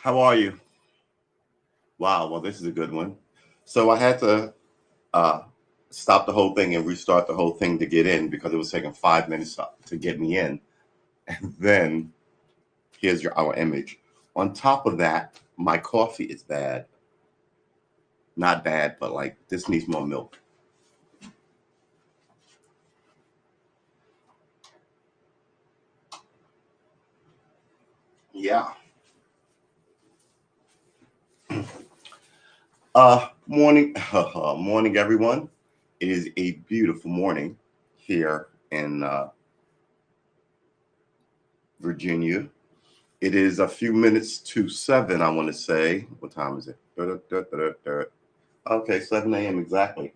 How are you? Wow, well, this is a good one. So I had to uh, stop the whole thing and restart the whole thing to get in because it was taking 5 minutes to get me in. And then here's our image. On top of that, my coffee is bad. Not bad, but like this needs more milk. Yeah. Morning, morning, everyone. It is a beautiful morning here in Virginia. It is a few minutes to 7, I want to say. What time is it? Okay, 7 a.m. exactly.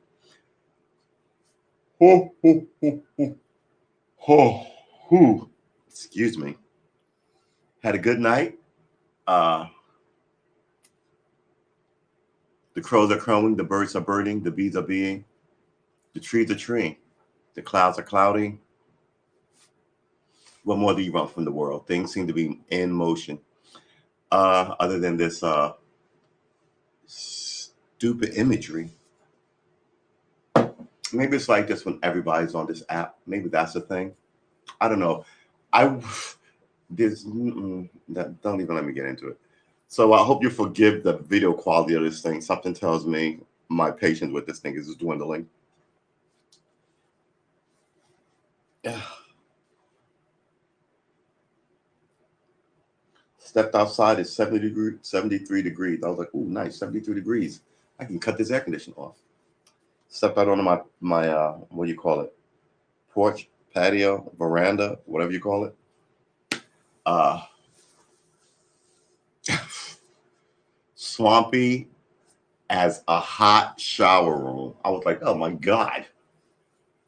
Ho, ho, ho, ho, ho, ho. Excuse me. Had a good night. Uh, the crows are crowing, the birds are birding, the bees are being, the trees are treeing, the clouds are clouding. What more do you want from the world? Things seem to be in motion. Other than this stupid imagery. Maybe it's like this when everybody's on this app. Maybe that's the thing. I don't know. I there's that don't even let me get into it. So I hope you forgive the video quality of this thing. Something tells me my patience with this thing is dwindling. Stepped outside, it's 73 degrees. I was like, "Ooh, nice, 73 degrees. I can cut this air conditioner off." Stepped out onto my what do you call it? Porch, patio, veranda, whatever you call it. Uh, swampy as a hot shower room. I was like, "Oh my god!"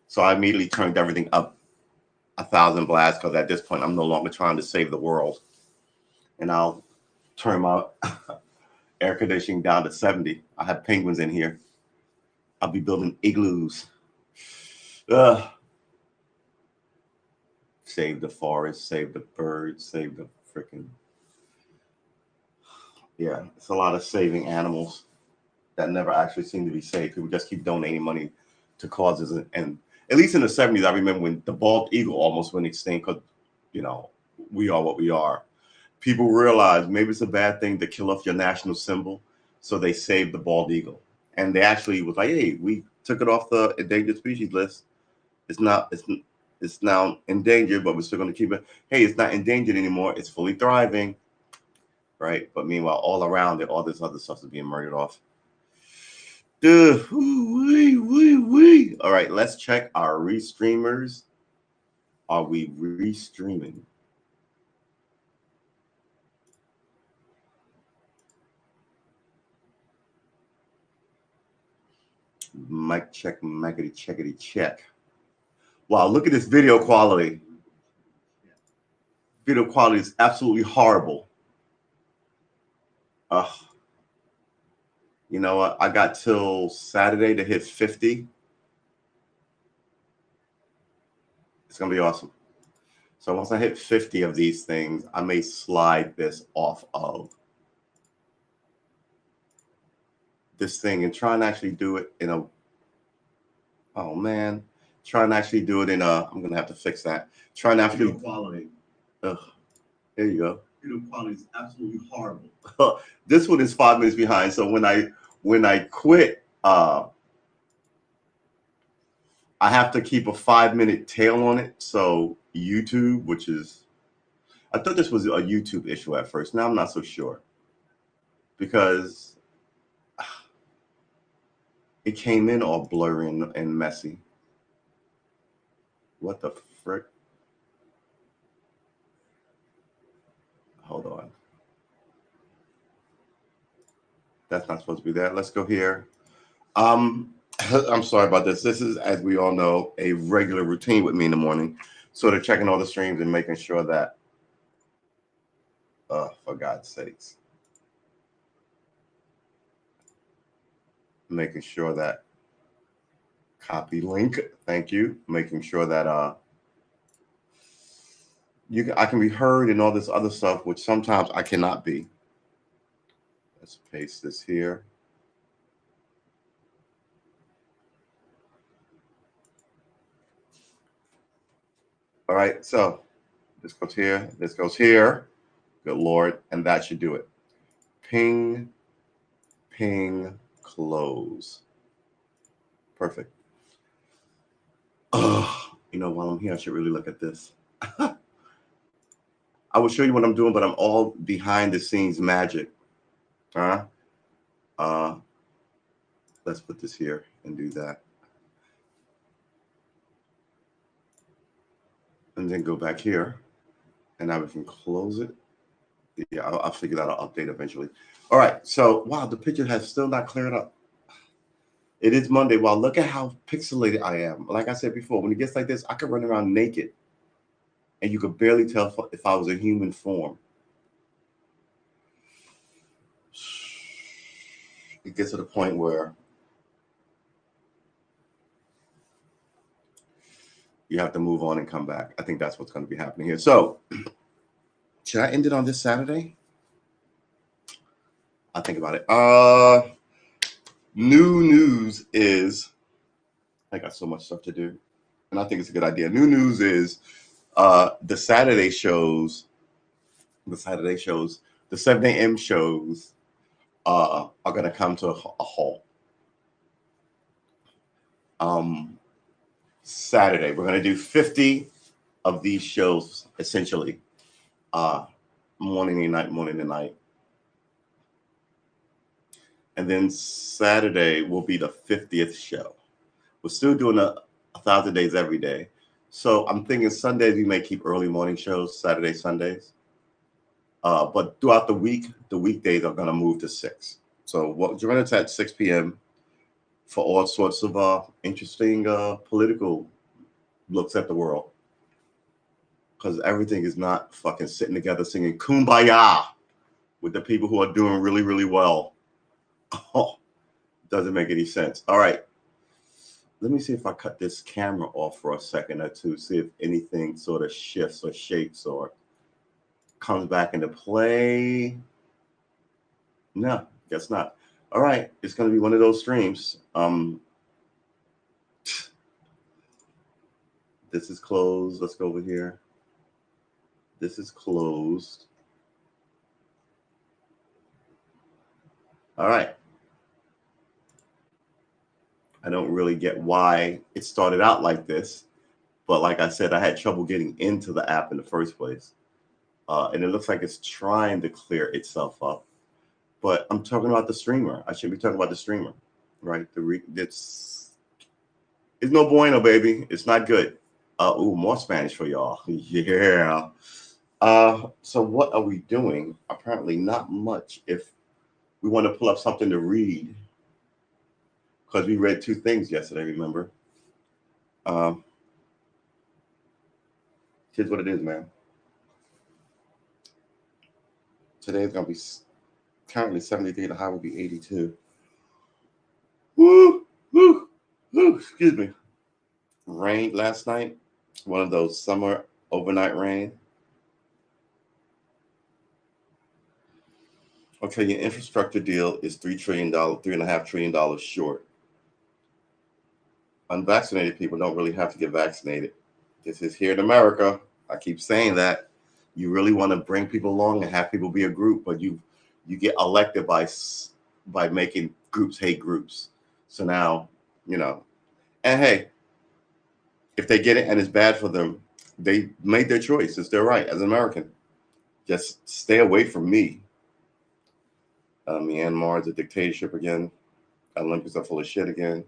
So I immediately turned everything up 1,000 blasts because at this point I'm no longer trying to save the world, and I'll turn my air conditioning down to 70. I have penguins in here. I'll be building igloos. Ugh. Save the forest, save the birds, save the freaking. Yeah, it's a lot of saving animals that never actually seem to be saved. People just keep donating money to causes. And at least in the 70s, I remember when the bald eagle almost went extinct because, you know, we are what we are. People realized maybe it's a bad thing to kill off your national symbol. So they saved the bald eagle. And they actually was like, hey, we took it off the endangered species list. It's not, it's now endangered, but we're still going to keep it. Hey, it's not endangered anymore. It's fully thriving, right? But meanwhile, all around it, all this other stuff is being murdered off. Dude, wee. All right, let's check our restreamers. Are we restreaming? Mic check, micity checkity check. Wow, look at this video quality. Video quality is absolutely horrible. You know what? I got till Saturday to hit 50. It's gonna be awesome. So once I hit 50 of these things, I may slide this off of this thing and try and actually do it in a. Oh man, try and actually do it in a. I'm gonna have to fix that. Try and actually quality. Ugh, there you go. Video quality is absolutely horrible. This one is 5 minutes behind. So when I quit, I have to keep a 5 minute tail on it. So YouTube, which is, I thought this was a YouTube issue at first. Now I'm not so sure because it came in all blurry and messy. What the frick? Hold on. That's not supposed to be there. Let's go here. I'm sorry about this. This is, as we all know, a regular routine with me in the morning. Sort of checking all the streams and making sure that, for God's sakes, making sure that copy link. Thank you. Making sure that I can be heard and all this other stuff, which sometimes I cannot be. Let's paste this here. All right, so this goes here, this goes here. Good Lord, and that should do it. Ping, ping, close. Perfect. Oh, while I'm here, I should really look at this. I will show you what I'm doing, but I'm all behind the scenes magic. Let's put this here and do that. And then go back here. And now we can close it. Yeah, I'll figure that out. Update eventually. All right. So, wow, the picture has still not cleared up. It is Monday. Wow, look at how pixelated I am. Like I said before, when it gets like this, I could run around naked. And you could barely tell if I was in human form. It gets to the point where you have to move on and come back. I think that's what's going to be happening here. So, should I end it on this Saturday? I'll think about it. New news is, I got so much stuff to do, and I think it's a good idea. New news is the Saturday shows, the 7 a.m. shows are going to come to a halt. Saturday, we're going to do 50 of these shows, essentially, morning and night. And then Saturday will be the 50th show. We're still doing 1,000 days every day. So I'm thinking Sundays we may keep early morning shows, Saturday, Sundays. But throughout the week, the weekdays are going to move to 6. So join us at 6 p.m. for all sorts of interesting political looks at the world. Because everything is not fucking sitting together singing Kumbaya with the people who are doing really, really well. Oh, doesn't make any sense. All right. Let me see if I cut this camera off for a second or two, see if anything sort of shifts or shakes or comes back into play. No, guess not. All right. It's going to be one of those streams. This is closed. Let's go over here. This is closed. All right. I don't really get why it started out like this, but like I said, I had trouble getting into the app in the first place. And it looks like it's trying to clear itself up. But I'm talking about the streamer. I should be talking about the streamer, right? It's no bueno, baby. It's not good. More Spanish for y'all. Yeah. So what are we doing? Apparently not much. If we want to pull up something to read, because we read 2 things yesterday, remember? Here's what it is, man. Today's going to be currently 73. The high will be 82. Woo! Excuse me. Rained last night. One of those summer overnight rain. Okay, your infrastructure deal is $3 trillion, $3.5 trillion short. Unvaccinated people don't really have to get vaccinated. This is here in America. I keep saying that. You really want to bring people along and have people be a group, but you get elected by making groups hate groups. So now, and hey, if they get it and it's bad for them, they made their choice. It's their right as an American. Just stay away from me. Myanmar is a dictatorship again. Olympics are full of shit again.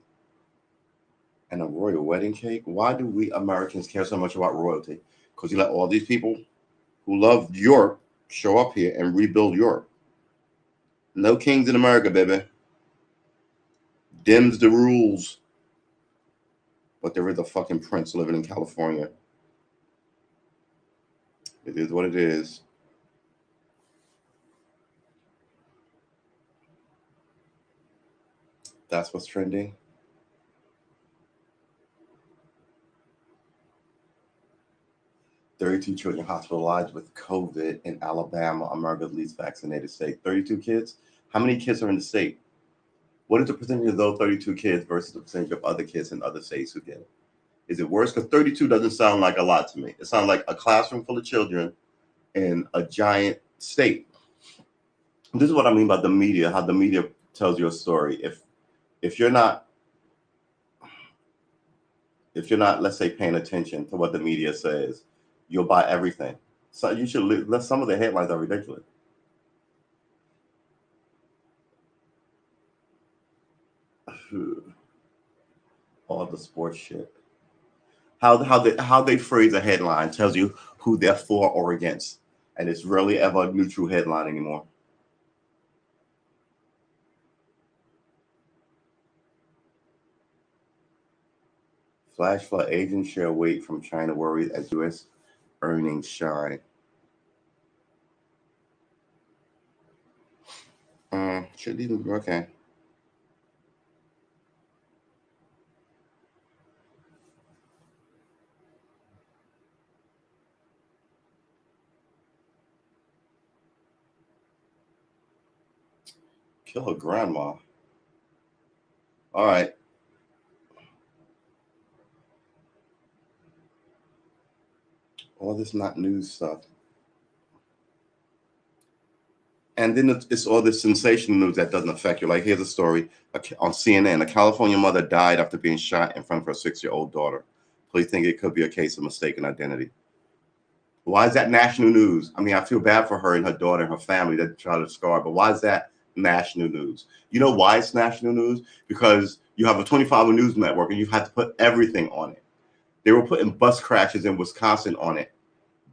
And a royal wedding cake. Why do we Americans care so much about royalty? Because you let all these people who love Europe show up here and rebuild Europe. No kings in America, baby. Dims the rules. But there is a fucking prince living in California. It is what it is. That's what's trending. $32 trillion hospitalized with COVID in Alabama, America's least vaccinated state. 32 kids. How many kids are in the state? What is the percentage of those 32 kids versus the percentage of other kids in other states who get it? Is it worse? Because 32 doesn't sound like a lot to me. It sounds like a classroom full of children in a giant state. This is what I mean by the media, how the media tells your story. If you're not let's say paying attention to what the media says, you'll buy everything. So you should let some of the headlines are ridiculous. All the sports shit. How they phrase a headline tells you who they're for or against, and it's rarely ever a neutral headline anymore. Flash flood agents share weight from China worried as U.S. earnings shine. Should even okay. Kill her grandma. All right. All this not news stuff. And then it's all this sensational news that doesn't affect you. Like, here's a story on CNN. A California mother died after being shot in front of her 6-year-old daughter. Police think it could be a case of mistaken identity. Why is that national news? I mean, I feel bad for her and her daughter and her family that child is scarred, but why is that national news? You know why it's national news? Because you have a 24-hour news network and you have to put everything on it. They were putting bus crashes in Wisconsin on it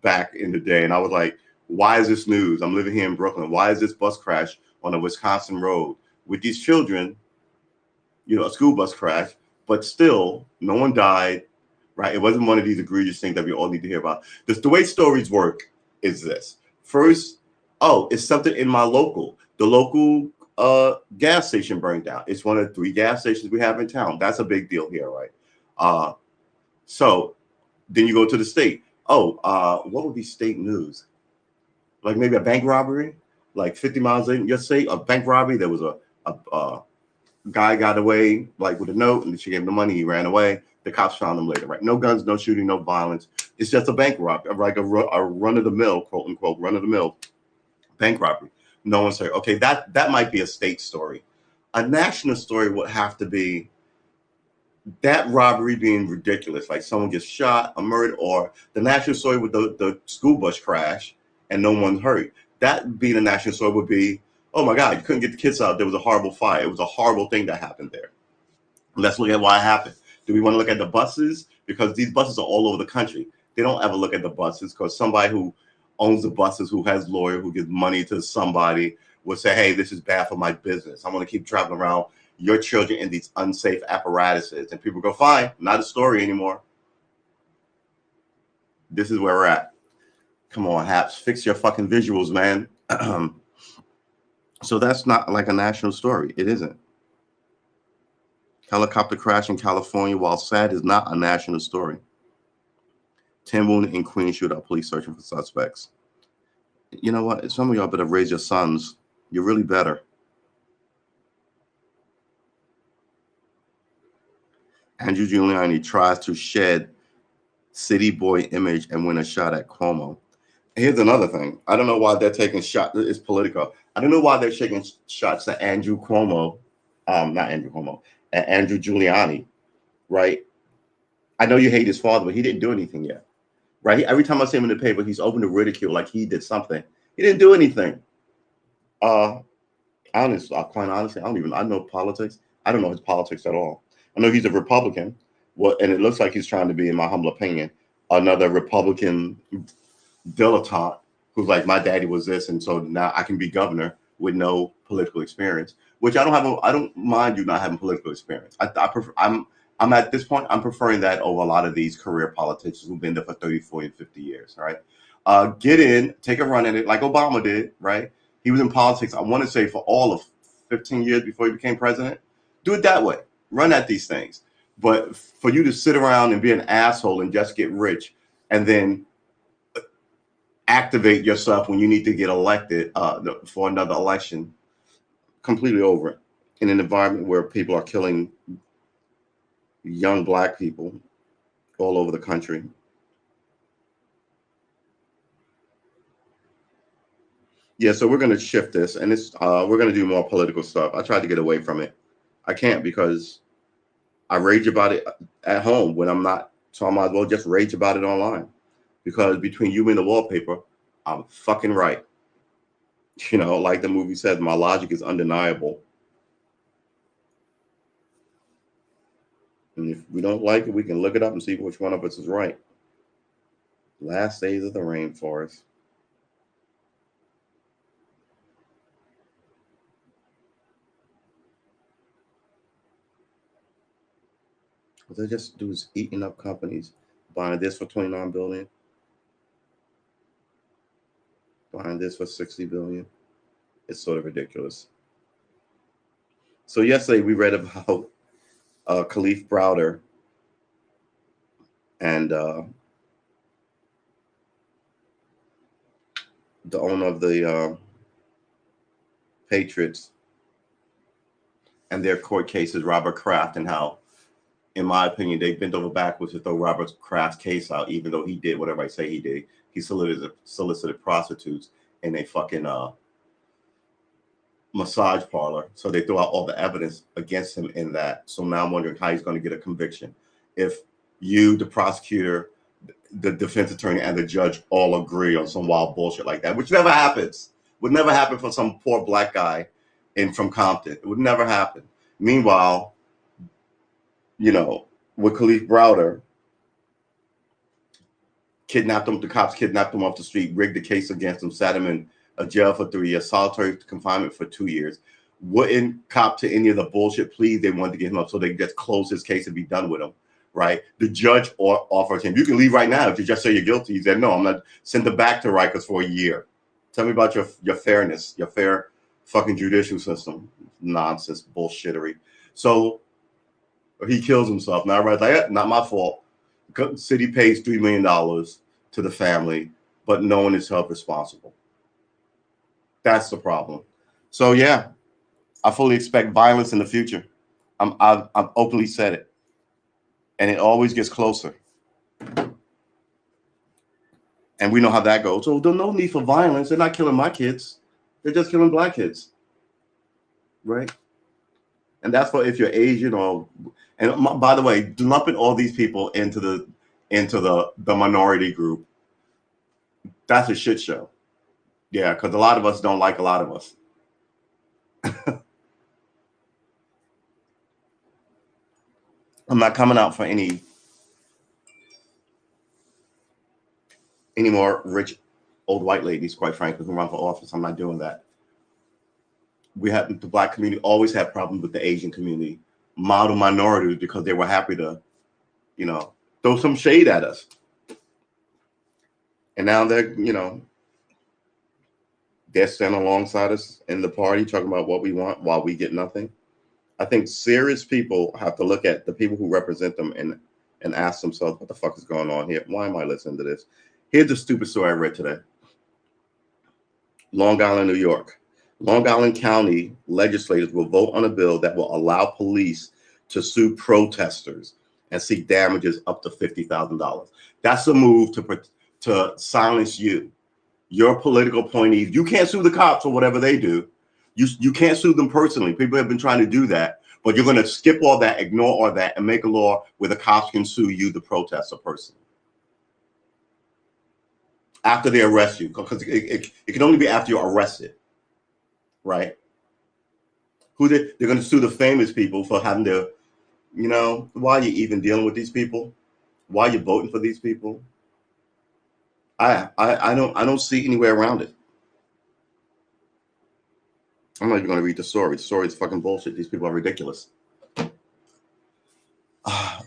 back in the day. And I was like, why is this news? I'm living here in Brooklyn. Why is this bus crash on a Wisconsin road with these children, a school bus crash, but still no one died, right? It wasn't one of these egregious things that we all need to hear about. The way stories work is this. First, it's something in my local. The local gas station burned down. It's one of 3 gas stations we have in town. That's a big deal here, right? So then you go to the state. What would be state news? Like maybe a bank robbery, like 50 miles in your state, a bank robbery. There was a guy got away like with a note, and she gave him the money. He ran away. The cops found him later, right? No guns, no shooting, no violence. It's just a bank robbery, like a run of the mill, quote unquote, run of the mill bank robbery. No one said, okay, that might be a state story. A national story would have to be that robbery being ridiculous, like someone gets shot, a murder, or the national story with the school bus crash and no one hurt. That being a national story would be, oh my God, you couldn't get the kids out. There was a horrible fire. It was a horrible thing that happened there. Let's look at why it happened. Do we want to look at the buses? Because these buses are all over the country. They don't ever look at the buses because somebody who owns the buses, who has lawyer, who gives money to somebody, would say, hey, this is bad for my business. I want to keep traveling around your children in these unsafe apparatuses. And people go, fine, not a story anymore. This is where we're at. Come on, Haps, fix your fucking visuals, man. So that's not like a national story. It isn't. Helicopter crash in California, while sad, is not a national story. 10 wounded in Queens shootout, police searching for suspects. You know what? Some of y'all better raise your sons. You're really better. Andrew Giuliani tries to shed city boy image and win a shot at Cuomo. Here's another thing. I don't know why they're taking shots. It's political. I don't know why they're taking shots at Andrew Cuomo. Not Andrew Cuomo. At Andrew Giuliani, right? I know you hate his father, but he didn't do anything yet, right? Every time I see him in the paper, he's open to ridicule like he did something. He didn't do anything. Quite honestly, I know politics. I don't know his politics at all. I know he's a Republican. And it looks like he's trying to be, in my humble opinion, another Republican dilettante who's like, my daddy was this, and so now I can be governor with no political experience. Which I don't have. I don't mind you not having political experience. I prefer. I'm at this point. I'm preferring that over a lot of these career politicians who've been there for 30, 40, and 50 years. Right? Get in, take a run at it, like Obama did. Right? He was in politics, I want to say, for all of 15 years before he became president. Do it that way. Run at these things. But for you to sit around and be an asshole and just get rich and then activate yourself when you need to get elected for another election, Completely over it. In an environment where people are killing young black people all over the country. Yeah, so we're going to shift this, and we're going to do more political stuff. I tried to get away from it. I can't because I rage about it at home when I'm not. So I might as well just rage about it online. Because between you and the wallpaper, I'm fucking right. Like the movie says, my logic is undeniable. And if we don't like it, we can look it up and see which one of us is right. Last days of the rainforest. What they just do is eating up companies, buying this for 29 billion, buying this for 60 billion. It's sort of ridiculous. So yesterday we read about Khalif Browder and the owner of the Patriots and their court cases, Robert Kraft, and how, in my opinion, they bent over backwards to throw Robert Kraft's case out, even though he did whatever I say he did. He solicited prostitutes in a fucking massage parlor. So they threw out all the evidence against him in that. So now I'm wondering how he's going to get a conviction. If you, the prosecutor, the defense attorney, and the judge all agree on some wild bullshit like that, which never happens. Would never happen for some poor black guy from Compton. It would never happen. Meanwhile, with Khalif Browder, the cops kidnapped him off the street, rigged the case against him, sat him in a jail for 3 years, solitary confinement for 2 years. Wouldn't cop to any of the bullshit pleas they wanted to get him up so they could just close his case and be done with him, right? The judge offered him, you can leave right now if you just say you're guilty. He said, no, I'm not. Sent him back to Rikers for a year. Tell me about your fairness, your fair fucking judicial system. Nonsense, bullshittery. So he kills himself. Now everybody's like, not my fault. City pays $3 million to the family, but no one is held responsible. That's the problem. So yeah, I fully expect violence in the future. I've openly said it, and it always gets closer. And we know how that goes. So there's no need for violence. They're not killing my kids. They're just killing black kids, right? And that's for if you're Asian or. And by the way, lumping all these people into the minority group, that's a shit show. Yeah, because a lot of us don't like a lot of us. I'm not coming out for any more rich old white ladies, quite frankly, who run for office. I'm not doing that. The black community always had problems with the Asian community, model minorities, because they were happy to, throw some shade at us. And now they're standing alongside us in the party, talking about what we want while we get nothing. I think serious people have to look at the people who represent them and ask themselves, what the fuck is going on here? Why am I listening to this? Here's the stupid story I read today. Long Island, New York. Long Island County legislators will vote on a bill that will allow police to sue protesters and seek damages up to $50,000. That's a move to silence you. Your political appointees. You can't sue the cops or whatever they do. You can't sue them personally. People have been trying to do that, but you're going to skip all that, ignore all that, and make a law where the cops can sue you, the protester, personally, after they arrest you, because it can only be after you're arrested, right? They're going to sue the famous people for having to, why are you even dealing with these people? Why are you voting for these people? I don't see any way around it. I'm not even going to read the story. The story is fucking bullshit. These people are ridiculous.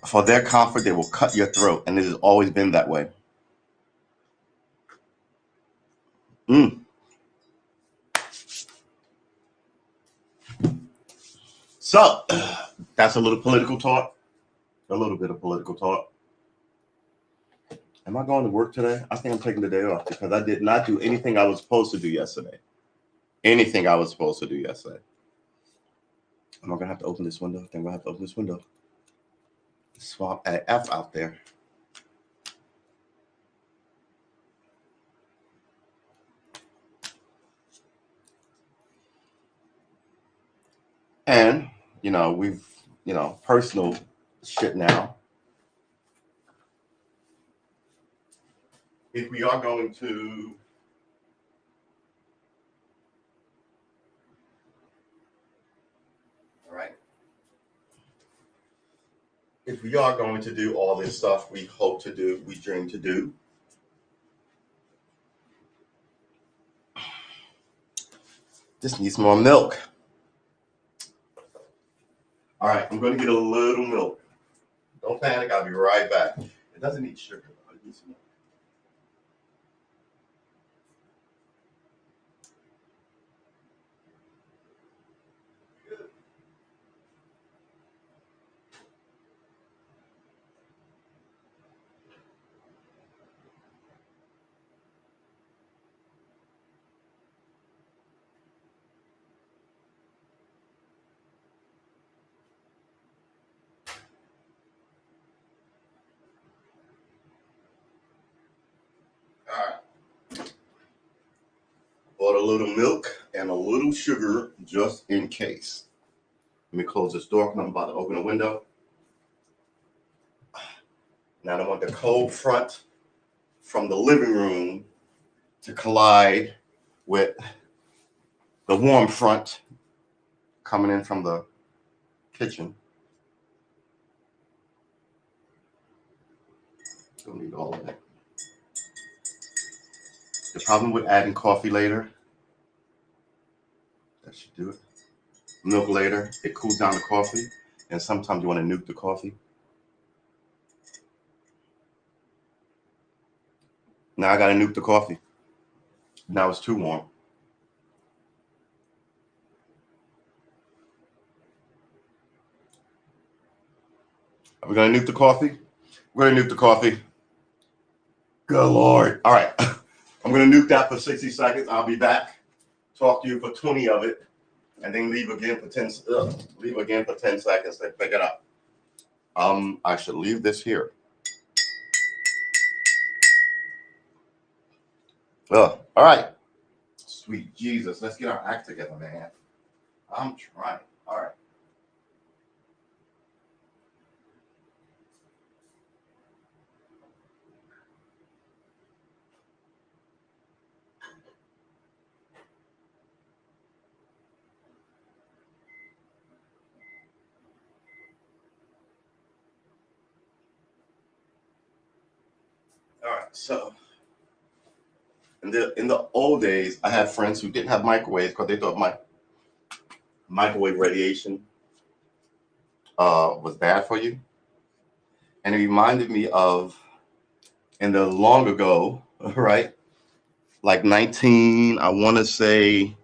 For their comfort, they will cut your throat, and it has always been that way. So that's a little political talk. A little bit of political talk. Am I going to work today? I think I'm taking the day off because I did not do anything I was supposed to do yesterday. Am I gonna have to open this window? I think I'm gonna have to open this window. Swap AF out there. And we've personal shit now. If we are going to all right. If we are going to do all this stuff we hope to do, we dream to do, this needs more milk. All right, I'm going to get a little milk. Don't panic, I'll be right back. It doesn't need sugar. It needs milk. All right. Bought a little milk and a little sugar just in case. Let me close this door because I'm about to open a window. Now I want the cold front from the living room to collide with the warm front coming in from the kitchen. Don't need all of it. The problem with adding coffee later, that should do it. Milk later, it cools down the coffee, and sometimes you want to nuke the coffee. Now I gotta nuke the coffee. Now it's too warm. Are we gonna nuke the coffee? We're gonna nuke the coffee. Good Lord. All right. I'm gonna nuke that for 60 seconds. I'll be back. Talk to you for 20 of it, and then leave again for 10 seconds to pick it up. I should leave this here. All right. Sweet Jesus. Let's get our act together, man. I'm trying. All right. All right. So in the old days, I had friends who didn't have microwaves because they thought microwave radiation was bad for you. And it reminded me of in the long ago, right? Like 19, I want to say,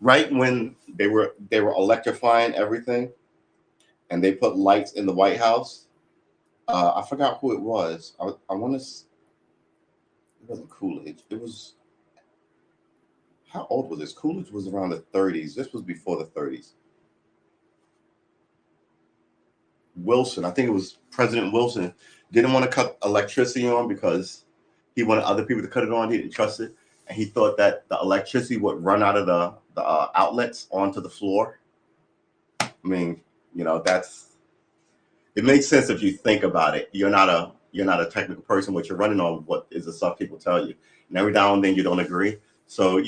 right when they were electrifying everything, and they put lights in the White House. I forgot who it was. I want to. It wasn't Coolidge. It was. How old was this? Coolidge was around the 30s. This was before the 30s. Wilson, I think it was President Wilson, didn't want to cut electricity on because he wanted other people to cut it on. He didn't trust it, and he thought that the electricity would run out of the outlets onto the floor. I mean, that's it makes sense if you think about it. You're not a technical person, but you're running on what is the stuff people tell you, and every now and then you don't agree. So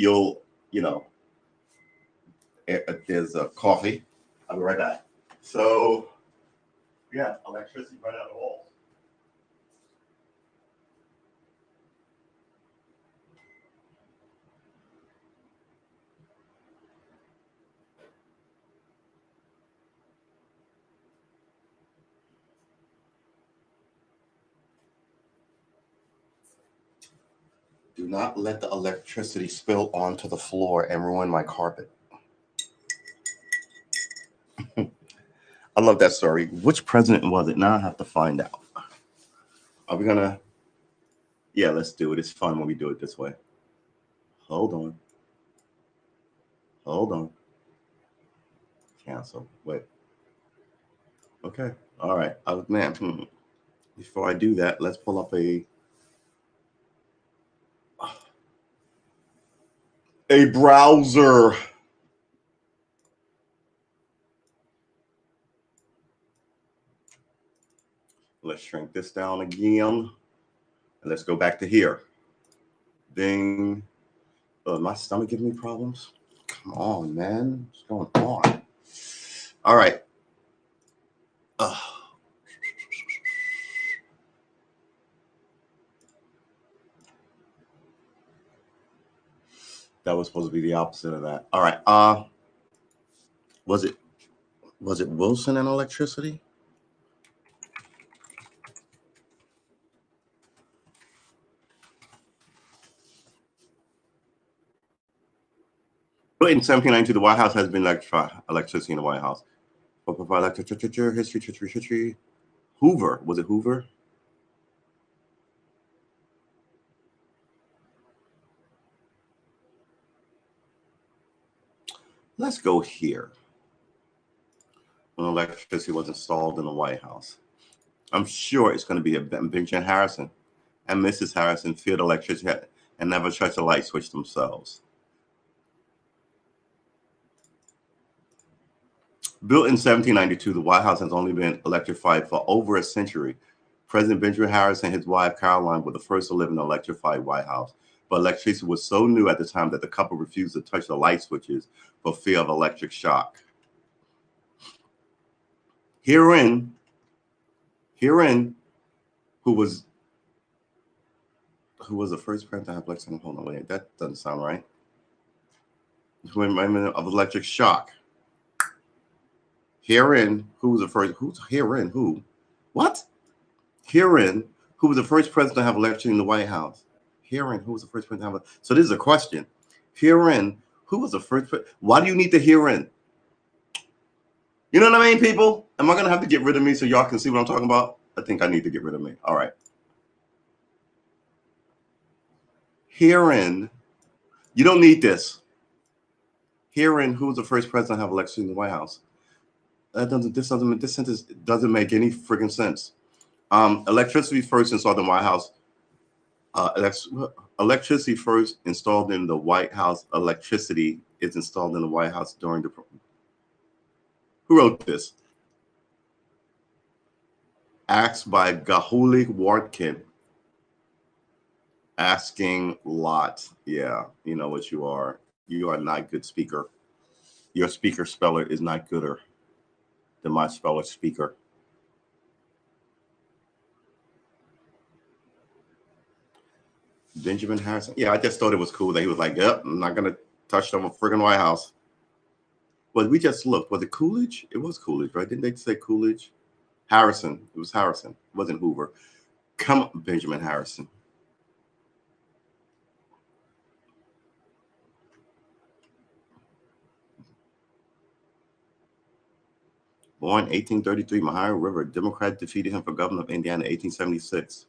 there's a coffee. I'll be right back. So yeah, electricity run out of walls. Do not let the electricity spill onto the floor and ruin my carpet. I love that story. Which president was it? Now I have to find out. Are we gonna? Yeah, let's do it. It's fun when we do it this way. Hold on. Hold on. Cancel. Wait. Okay. All right. Man, before I do that, let's pull up a browser. Let's shrink this down again. And let's go back to here. Ding. My stomach giving me problems? Come on, man. What's going on? All right. That was supposed to be the opposite of that. All right. Was it Wilson and electricity? But in 1792, the White House has been electricity in the White House. History. Hoover. Was it Hoover? Let's go here. When electricity was installed in the White House. I'm sure it's going to be a Benjamin Harrison and Mrs. Harrison feared electricity and never touched a light switch themselves. Built in 1792, the White House has only been electrified for over a century. President Benjamin Harrison and his wife Caroline were the first to live in an electrified White House. But electricity was so new at the time that the couple refused to touch the light switches for fear of electric shock. Herein, who was the first president to have electricity? Hold on, wait, that doesn't sound right. Of electric shock. Herein, who was the first? Who's herein? Who? What? Herein, who was the first president to have electricity in the White House? Herein, who was the first president to have? So this is a question. Herein, who was the first? Why do you need to herein? You know what I mean, people? Am I gonna have to get rid of me so y'all can see what I'm talking about? I think I need to get rid of me. All right. Herein, you don't need this. Herein, who was the first president to have electricity in the White House? This sentence doesn't make any freaking sense. Electricity first installed in the White House. Electricity first installed in the White House. Electricity is installed in the White House during the. Who wrote this? Asked by Gahuli Wartkin. Asking lot. Yeah, you know what you are. You are not good speaker. Your speaker speller is not gooder than my speller speaker. Benjamin Harrison. Yeah, I just thought it was cool that he was like, yep, I'm not going to touch them a friggin' White House. Well, we just looked. Was it Coolidge? It was Coolidge, right? Didn't they say Coolidge? Harrison. It was Harrison. It wasn't Hoover. Come on, Benjamin Harrison. Born 1833, Ohio River. Democrat defeated him for governor of Indiana in 1876.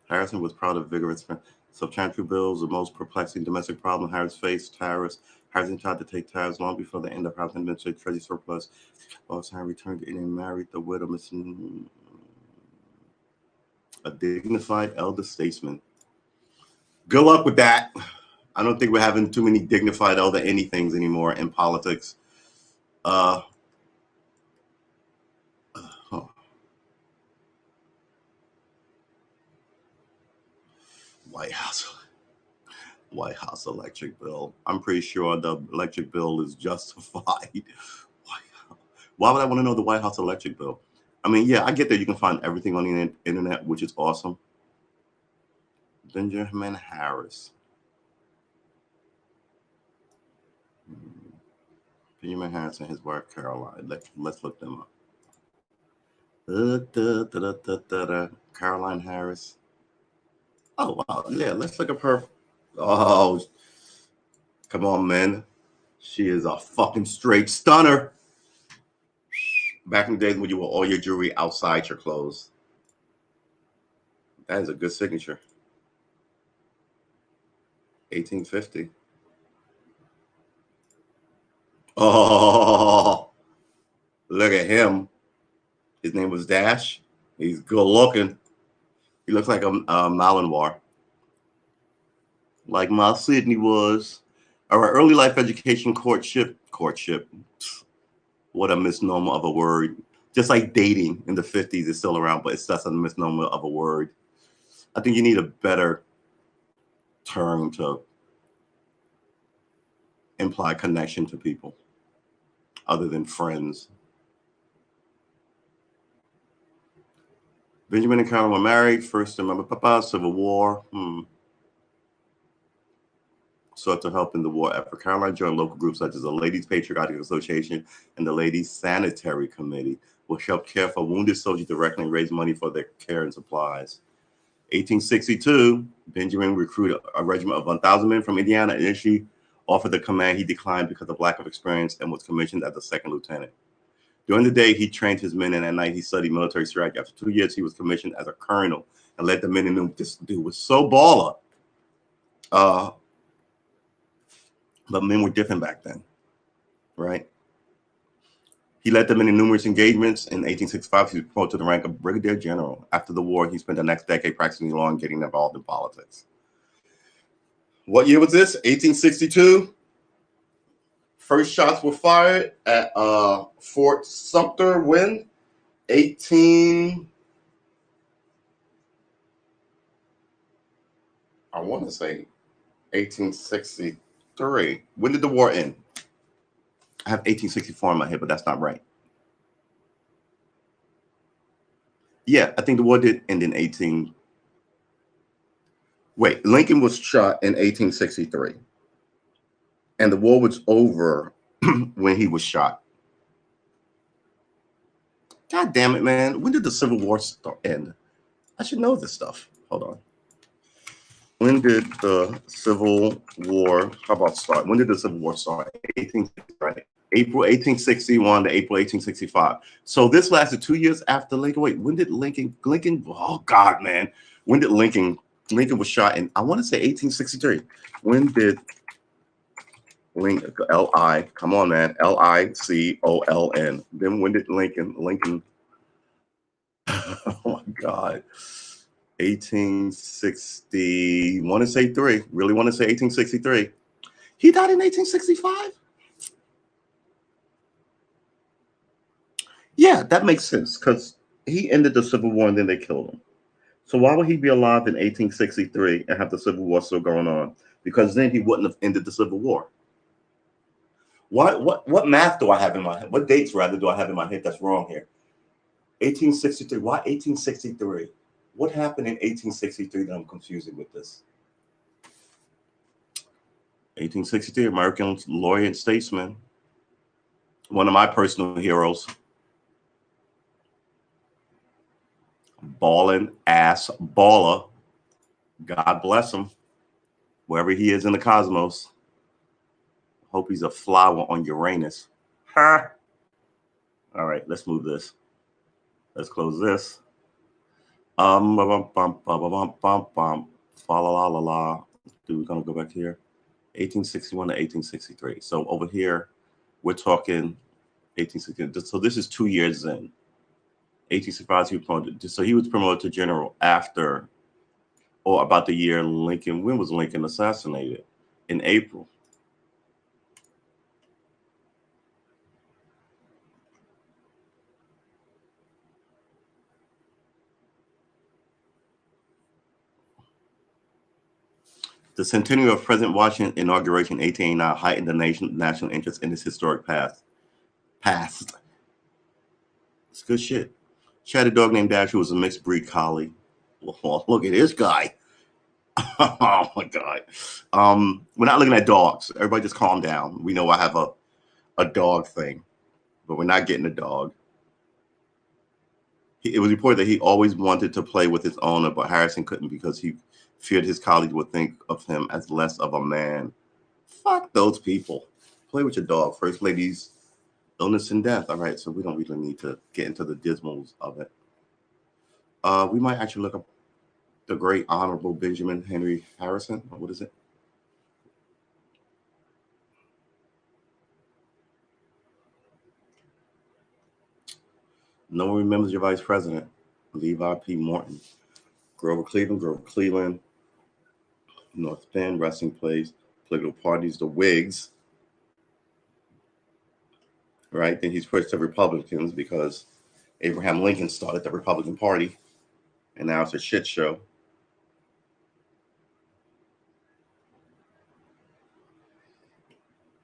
Harrison was proud of vigorous substantial bills, the most perplexing domestic problem Harris faced, tariffs. Harrison tried to take tariffs long before the end of Harrison administrative treasury surplus. Also, returned to Indiana, married the widow, missing a dignified elder statesman. Good luck with that. I don't think we're having too many dignified elder anythings anymore in politics. White House electric bill. I'm pretty sure the electric bill is justified. Why would I want to know the White House electric bill? I mean, yeah, I get that you can find everything on the internet, which is awesome. Benjamin Harris. Benjamin Harris and his wife Caroline. Let's look them up. Caroline Harris. Oh wow, yeah. Let's look up her. Oh, come on, man. She is a fucking straight stunner. Back in the days when you wore all your jewelry outside your clothes. That is a good signature. 1850. Oh, look at him. His name was Dash. He's good looking. He looks like a Malinois, like my Sydney was. All right, early life education, courtship. What a misnomer of a word. Just like dating in the 50s is still around, but it's just a misnomer of a word. I think you need a better term to imply connection to people other than friends. Benjamin and Karen were married. First, remember, Papa, Civil War. Sought to help in the war effort. Caroline joined local groups such as the Ladies Patriotic Association and the Ladies Sanitary Committee, which helped care for wounded soldiers directly and raise money for their care and supplies. 1862, Benjamin recruited a regiment of 1,000 men from Indiana. Initially offered the command. He declined because of lack of experience and was commissioned as a second lieutenant. During the day, he trained his men, and at night, he studied military strategy. After 2 years, he was commissioned as a colonel and led the men and knew this dude was so baller. But men were different back then, right? He led them in numerous engagements. In 1865, he was promoted to the rank of brigadier general. After the war, he spent the next decade practicing law and getting involved in politics. What year was this? 1862. First shots were fired at Fort Sumter. When? 1863. When did the war end? I have 1864 in my head, but that's not right. Yeah, I think the war did end in 18. Wait, Lincoln was shot in 1863. And the war was over when he was shot. God damn it, man. When did the Civil War end? I should know this stuff. Hold on. When did the Civil War, how about start? When did the Civil War start? 1860, right? April 1861 to April 1865. So this lasted 2 years after Lincoln. Wait, when did Lincoln, oh God, man. When did Lincoln was shot in, I want to say 1863. When did Lincoln, L-I, come on, man, L-I-C-O-L-N. Then when did Lincoln, oh my God, 1860, want to say 3, really want to say 1863. He died in 1865? Yeah, that makes sense because he ended the Civil War and then they killed him. So why would he be alive in 1863 and have the Civil War still going on? Because then he wouldn't have ended the Civil War. What math do I have in my head? What dates rather do I have in my head that's wrong here? 1863. Why 1863? What happened in 1863 that I'm confusing with this? 1863, American lawyer and statesman. One of my personal heroes. Balling ass baller. God bless him. Wherever he is in the cosmos. Hope he's a flower on Uranus. Huh? All right, let's move this. Let's close this. Fa la la la la. We're gonna go back here. 1861 to 1863. So over here, we're talking 1860. So this is 2 years in. 1865, he was promoted. So he was promoted to general after, or about the year Lincoln. When was Lincoln assassinated? In April. The centennial of President Washington's inauguration, 1889, heightened the national interest in his historic past. It's good shit. She had a dog named Dash who was a mixed breed collie. Well, look at this guy. Oh my God. We're not looking at dogs. Everybody just calm down. We know I have a dog thing, but we're not getting a dog. It was reported that he always wanted to play with his owner, but Harrison couldn't because he feared his colleagues would think of him as less of a man. Fuck those people. Play with your dog. First lady's illness and death. All right, so we don't really need to get into the dismals of it. We might actually look up the great honorable Benjamin Henry Harrison. What is it? No one remembers your vice president, Levi P. Morton. Grover Cleveland, North Bend, resting place, political parties, the Whigs. Right? Then he's pushed to Republicans because Abraham Lincoln started the Republican Party, and now it's a shit show.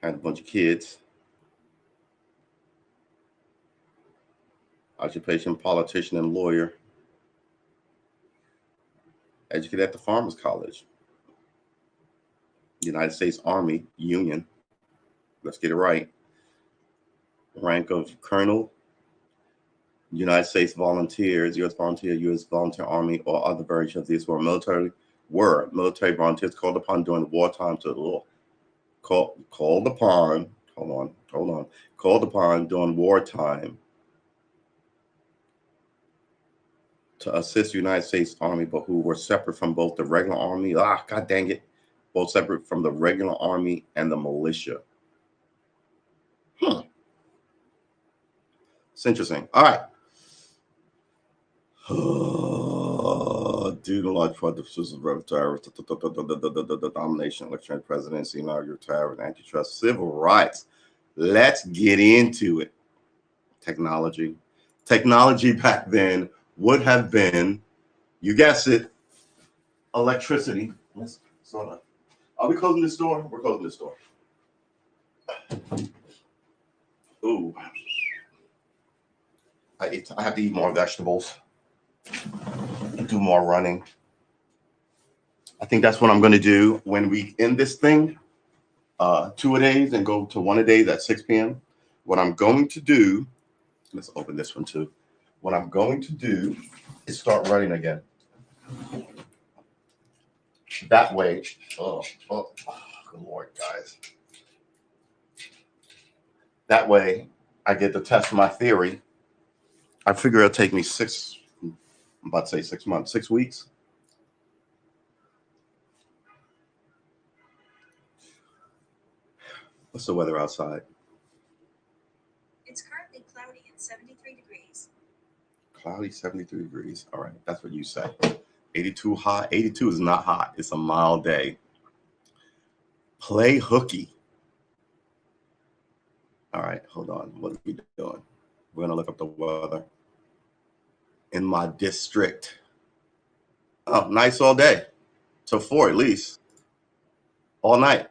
Had a bunch of kids. Occupation, politician, and lawyer. Educated at the Farmers College. United States Army Union. Let's get it right. Rank of Colonel. United States Volunteers, U.S. Volunteer, U.S. Volunteer Army, or other versions of these were military volunteers called upon during wartime to called upon during wartime to assist the United States Army, but who were separate from both the regular army. God dang it. Both separate from the regular army and the militia. It's interesting. All right. Due to large part of the domination, electronic presidency, inaugural tariff, antitrust, civil rights. Let's get into it. Technology back then would have been, you guessed it, electricity. Let's sort of. Are we closing this door? We're closing this door. Ooh. I have to eat more vegetables. Do more running. I think that's what I'm going to do when we end this thing. 2 a days and go to 1 a days at 6 p.m. What I'm going to do, let's open this one too. What I'm going to do is start running again. That way, good Lord, guys. That way, I get to test my theory. I figure it'll take me 6 months, 6 weeks. What's the weather outside? It's currently cloudy and 73 degrees. Cloudy, 73 degrees. All right, that's what you say. 82 hot. 82 is not hot. It's a mild day. Play hooky. All right, hold on. What are we doing? We're going to look up the weather. In my district. Oh, nice all day. Till 4 at least. All night.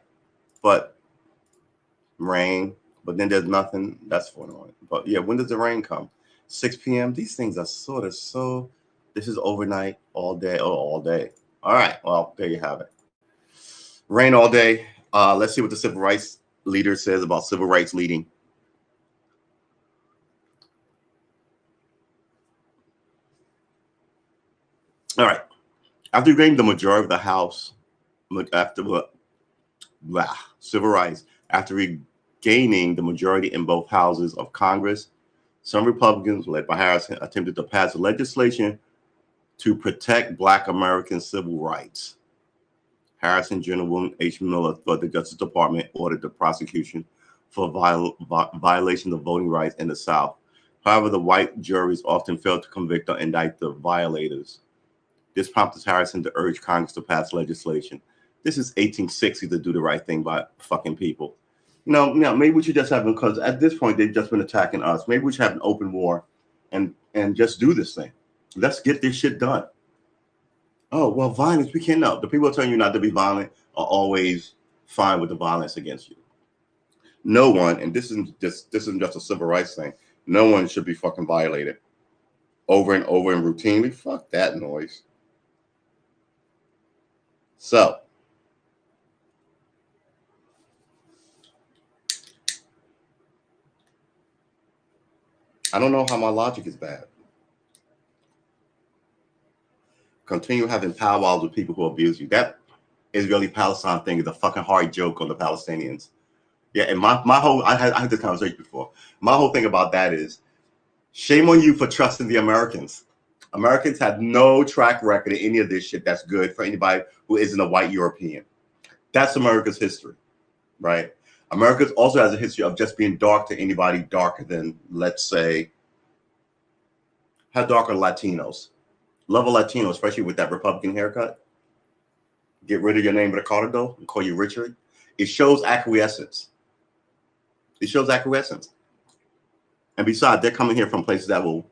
But rain. But then there's nothing. That's for annoying. But yeah, when does the rain come? 6 p.m. These things are sort of so. This is overnight, all day, all day. All right. Well, there you have it. Rain all day. Let's see what the civil rights leader says about civil rights leading. All right. After regaining the majority of the House, civil rights, after regaining the majority in both houses of Congress, some Republicans, led by Harrison, attempted to pass legislation to protect Black American civil rights. Harrison, General William H. Miller, for the Justice Department, ordered the prosecution for violation of voting rights in the South. However, the white juries often failed to convict or indict the violators. This prompted Harrison to urge Congress to pass legislation. This is 1860 to do the right thing by fucking people. Maybe we should just have them, because at this point they've just been attacking us. Maybe we should have an open war and just do this thing. Let's get this shit done. Oh, well, violence, we can't know. The people telling you not to be violent are always fine with the violence against you. No one, and this isn't just a civil rights thing, no one should be fucking violated over and over and routinely. Fuck that noise. So, I don't know how my logic is bad. Continue having powwows with people who abuse you. That Israeli-Palestine thing is a fucking hard joke on the Palestinians. Yeah, and my whole, I had this conversation before. My whole thing about that is, shame on you for trusting the Americans. Americans have no track record of any of this shit that's good for anybody who isn't a white European. That's America's history, right? America also has a history of just being dark to anybody darker than, let's say, How dark are Latinos? Love a Latino, especially with that Republican haircut. Get rid of your name Ricardo and call you Richard. It shows acquiescence. It shows acquiescence. And besides, they're coming here from places that will,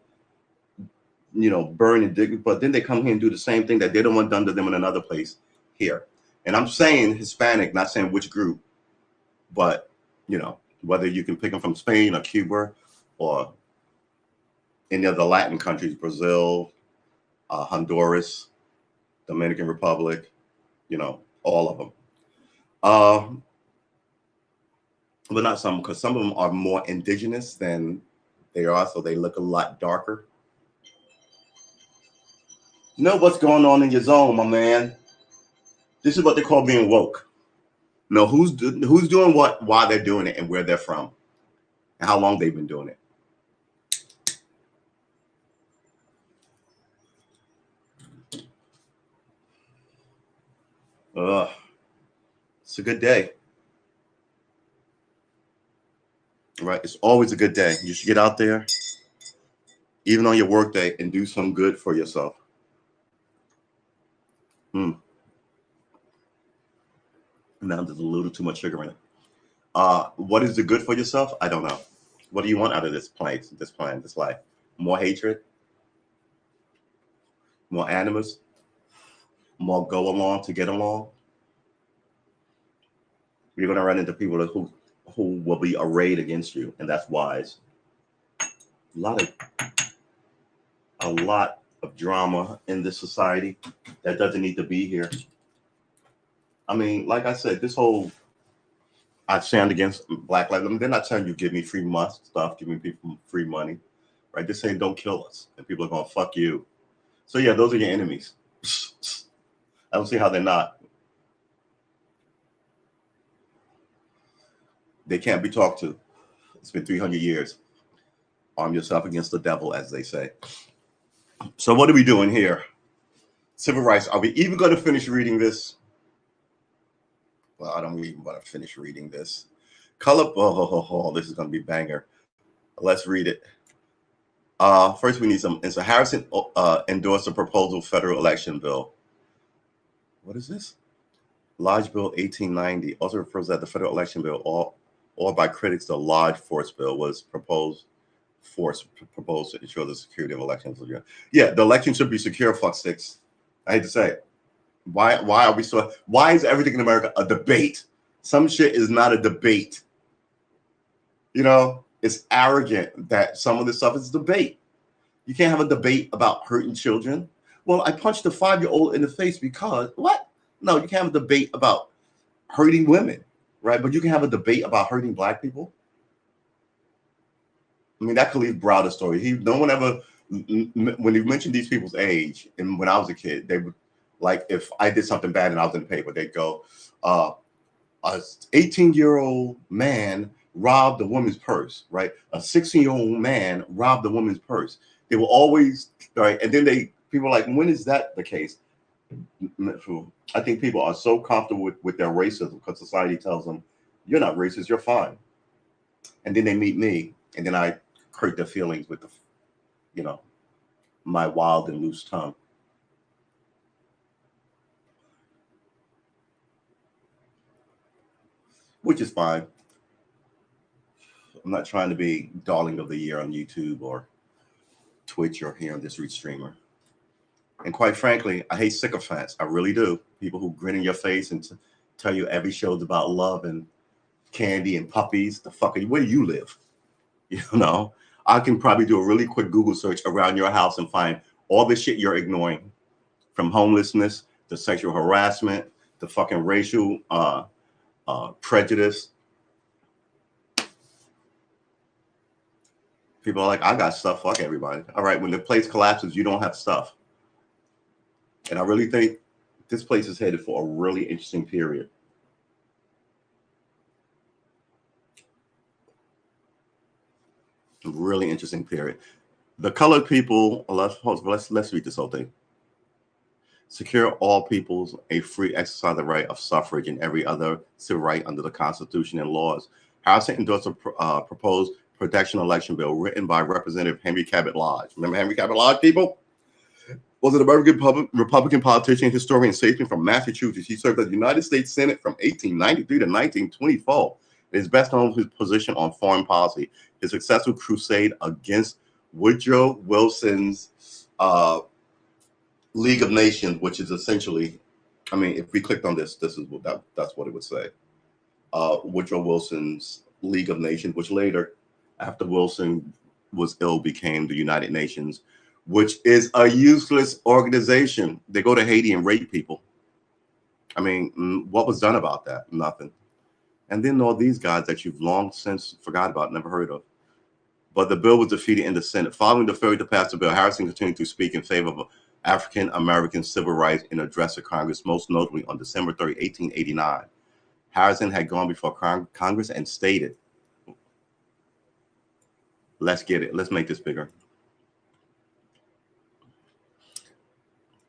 burn and dig, but then they come here and do the same thing that they don't want done to them in another place here. And I'm saying Hispanic, not saying which group, but, whether you can pick them from Spain or Cuba or any of the Latin countries, Brazil, Honduras, Dominican Republic, all of them. But not some, because some of them are more indigenous than they are, so they look a lot darker. You know what's going on in your zone, my man? This is what they call being woke. Know who's doing what, why they're doing it, and where they're from, and how long they've been doing it. It's a good day. Right? It's always a good day. You should get out there, even on your work day, and do some good for yourself. Now there's a little too much sugar in it. What is the good for yourself? I don't know. What do you want out of this place, this life? More hatred? More animus? More go along to get along? You're going to run into people who will be arrayed against you, and that's wise. A lot of drama in this society that doesn't need to be here. I mean, like I said, I stand against Black lives. They're not telling you give me free stuff, give me people free money, right? They're saying don't kill us, and people are going to fuck you. So yeah, those are your enemies. I don't see how they're not. They can't be talked to. It's been 300 years. Arm yourself against the devil, as they say. So what are we doing here? Civil rights. Are we even going to finish reading this? Well, I don't even want to finish reading this. This is going to be banger. Let's read it. First, we need some. And so Harrison endorsed a proposal federal election bill. What is this? Lodge Bill 1890 also refers to the federal election bill, or by critics, the Lodge Force Bill was proposed to ensure the security of elections. Yeah, the election should be secure. Fuck six. I hate to say it. Why are we so? Why is everything in America a debate? Some shit is not a debate. It's arrogant that some of this stuff is debate. You can't have a debate about hurting children. Well, I punched a 5-year-old in the face because what? No, you can't have a debate about hurting women, right? But you can have a debate about hurting Black people. I mean, that Khalif Browder story. No one ever, when you mentioned these people's age, and when I was a kid, they would, like, if I did something bad and I was in the paper, they'd go, a 18-year-old man robbed a woman's purse, right? A 16-year-old man robbed a woman's purse. They were always, right? And then people are like, when is that the case? I think people are so comfortable with their racism because society tells them, you're not racist, you're fine. And then they meet me, and then I hurt their feelings with my wild and loose tongue. Which is fine. I'm not trying to be darling of the year on YouTube or Twitch or here on this Reach Streamer. And quite frankly, I hate sycophants. I really do. People who grin in your face and tell you every show's about love and candy and puppies. The fuck are you? Where do you live? I can probably do a really quick Google search around your house and find all the shit you're ignoring, from homelessness to sexual harassment to fucking racial prejudice. People are like, I got stuff. Fuck everybody. All right, when the place collapses, you don't have stuff. And I really think this place is headed for a really interesting period. Really interesting period. The colored people, let's read this whole thing. Secure all peoples a free exercise of the right of suffrage and every other civil right under the Constitution and laws. Harrison endorsed a proposed Protection Election Bill, written by Representative Henry Cabot Lodge. Remember Henry Cabot Lodge, people? Was an American Republican politician, historian, and statesman from Massachusetts. He served as the United States Senate from 1893 to 1924. He is best known for his position on foreign policy, his successful crusade against Woodrow Wilson's League of Nations, which is essentially, I mean, if we clicked on this is what that's what it would say. Woodrow Wilson's League of Nations, which later, after Wilson was ill, became the United Nations, which is a useless organization. They go to Haiti and rape people. I mean, what was done about that? Nothing. And then all these guys that you've long since forgot about, never heard of. But the bill was defeated in the Senate. Following the failure to pass the bill, Harrison continued to speak in favor of African American civil rights in an address to Congress, most notably on December 30, 1889. Harrison had gone before Congress and stated, let's get it. Let's make this bigger.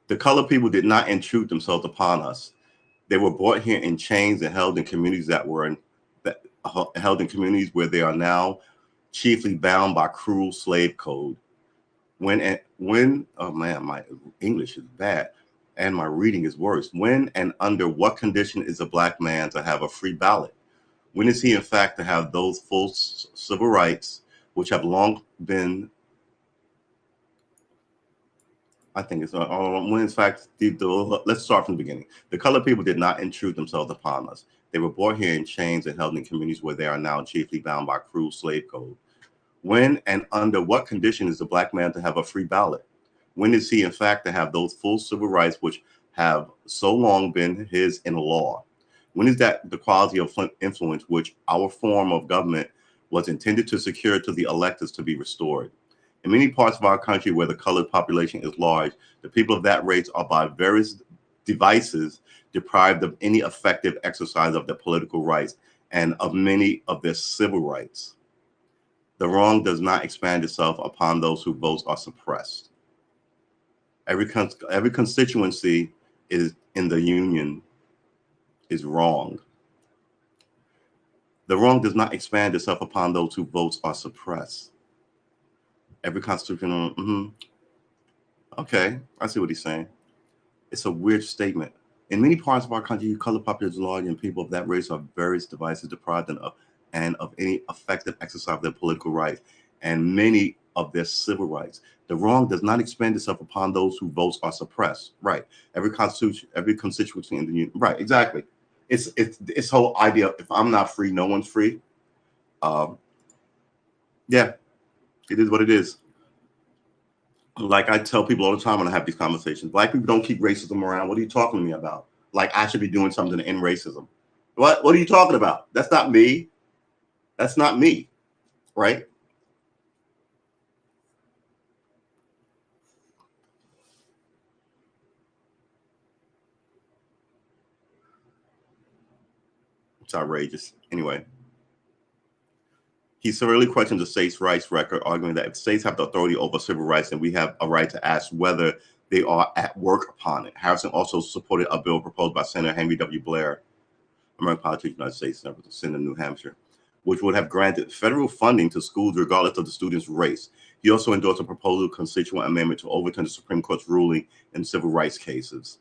The colored people did not intrude themselves upon us. They were brought here in chains and held in communities held in communities where they are now chiefly bound by cruel slave code. When oh man, my English is bad and my reading is worse. When and under what condition is a black man to have a free ballot? When is he in fact to have those full civil rights which have long been, I think it's when in fact, let's start from the beginning. The colored people did not intrude themselves upon us. They were brought here in chains and held in communities where they are now chiefly bound by cruel slave code. When and under what condition is the black man to have a free ballot? When is he in fact to have those full civil rights which have so long been his in law? When is that the quality of influence which our form of government was intended to secure to the electors to be restored? In many parts of our country where the colored population is large, the people of that race are by various devices deprived of any effective exercise of their political rights and of many of their civil rights. The wrong does not expand itself upon those whose votes are suppressed. Every constituency is in the union is wrong. The wrong does not expand itself upon those whose votes are suppressed. Every constitution, okay, I see what he's saying. It's a weird statement. In many parts of our country, colored population is large, and people of that race are various devices deprived of any effective exercise of their political rights and many of their civil rights. The wrong does not expand itself upon those whose votes are suppressed. Right. Every constituency in the union. Right. Exactly. It's whole idea of if I'm not free, no one's free. Yeah, it is what it is. Like I tell people all the time when I have these conversations, black people don't keep racism around. What are you talking to me about? Like I should be doing something to end racism. What are you talking about? That's not me. That's not me. Right? It's outrageous. Anyway, he severely questioned the states' rights record, arguing that if states have the authority over civil rights, then we have a right to ask whether they are at work upon it. Harrison also supported a bill proposed by Senator Henry W. Blair, American politician, United States, Senator of New Hampshire, which would have granted federal funding to schools regardless of the student's race. He also endorsed a proposed constituent amendment to overturn the Supreme Court's ruling in civil rights cases.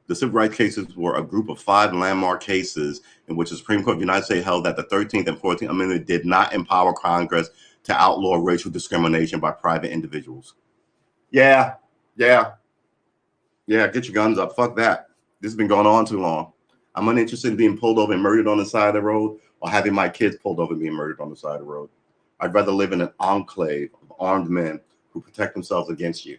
The civil rights cases were a group of 5 landmark cases in which the Supreme Court of the United States held that the 13th and 14th Amendment did not empower Congress to outlaw racial discrimination by private individuals. Yeah, get your guns up. Fuck that. This has been going on too long. I'm uninterested in being pulled over and murdered on the side of the road or having my kids pulled over and being murdered on the side of the road. I'd rather live in an enclave of armed men who protect themselves against you.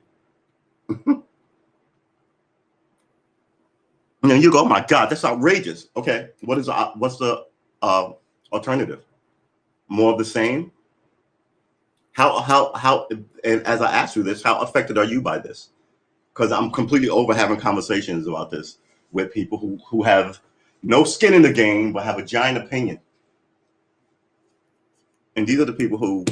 And you go, oh my God, that's outrageous. Okay, what's the alternative? More of the same? How? And as I ask you this, how affected are you by this? Because I'm completely over having conversations about this with people who have no skin in the game but have a giant opinion. And these are the people who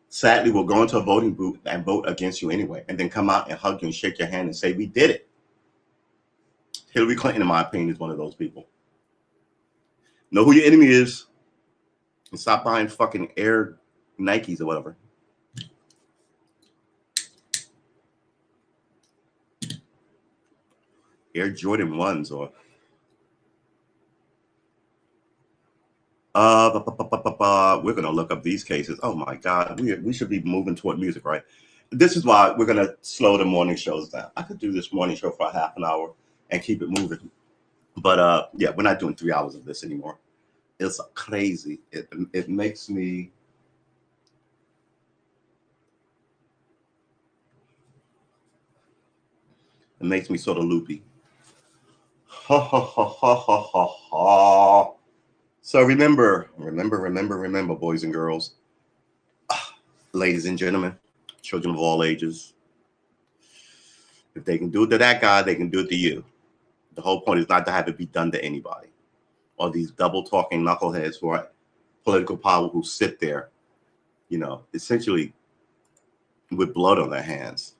sadly will go into a voting booth and vote against you anyway, and then come out and hug you and shake your hand and say, we did it. Hillary Clinton, in my opinion, is one of those people. Know who your enemy is. And stop buying fucking Air Nikes or whatever. Air Jordan 1s or we're gonna look up these cases. Oh my god, we should be moving toward music, right? This is why we're gonna slow the morning shows down. I could do this morning show for a half an hour and keep it moving, but yeah, we're not doing 3 hours of this anymore. It's crazy. It makes me sort of loopy. Ha ha ha ha ha ha ha. So remember, boys and girls, ladies and gentlemen, children of all ages. If they can do it to that guy, they can do it to you. The whole point is not to have it be done to anybody. Or these double talking knuckleheads who are political power who sit there, essentially with blood on their hands.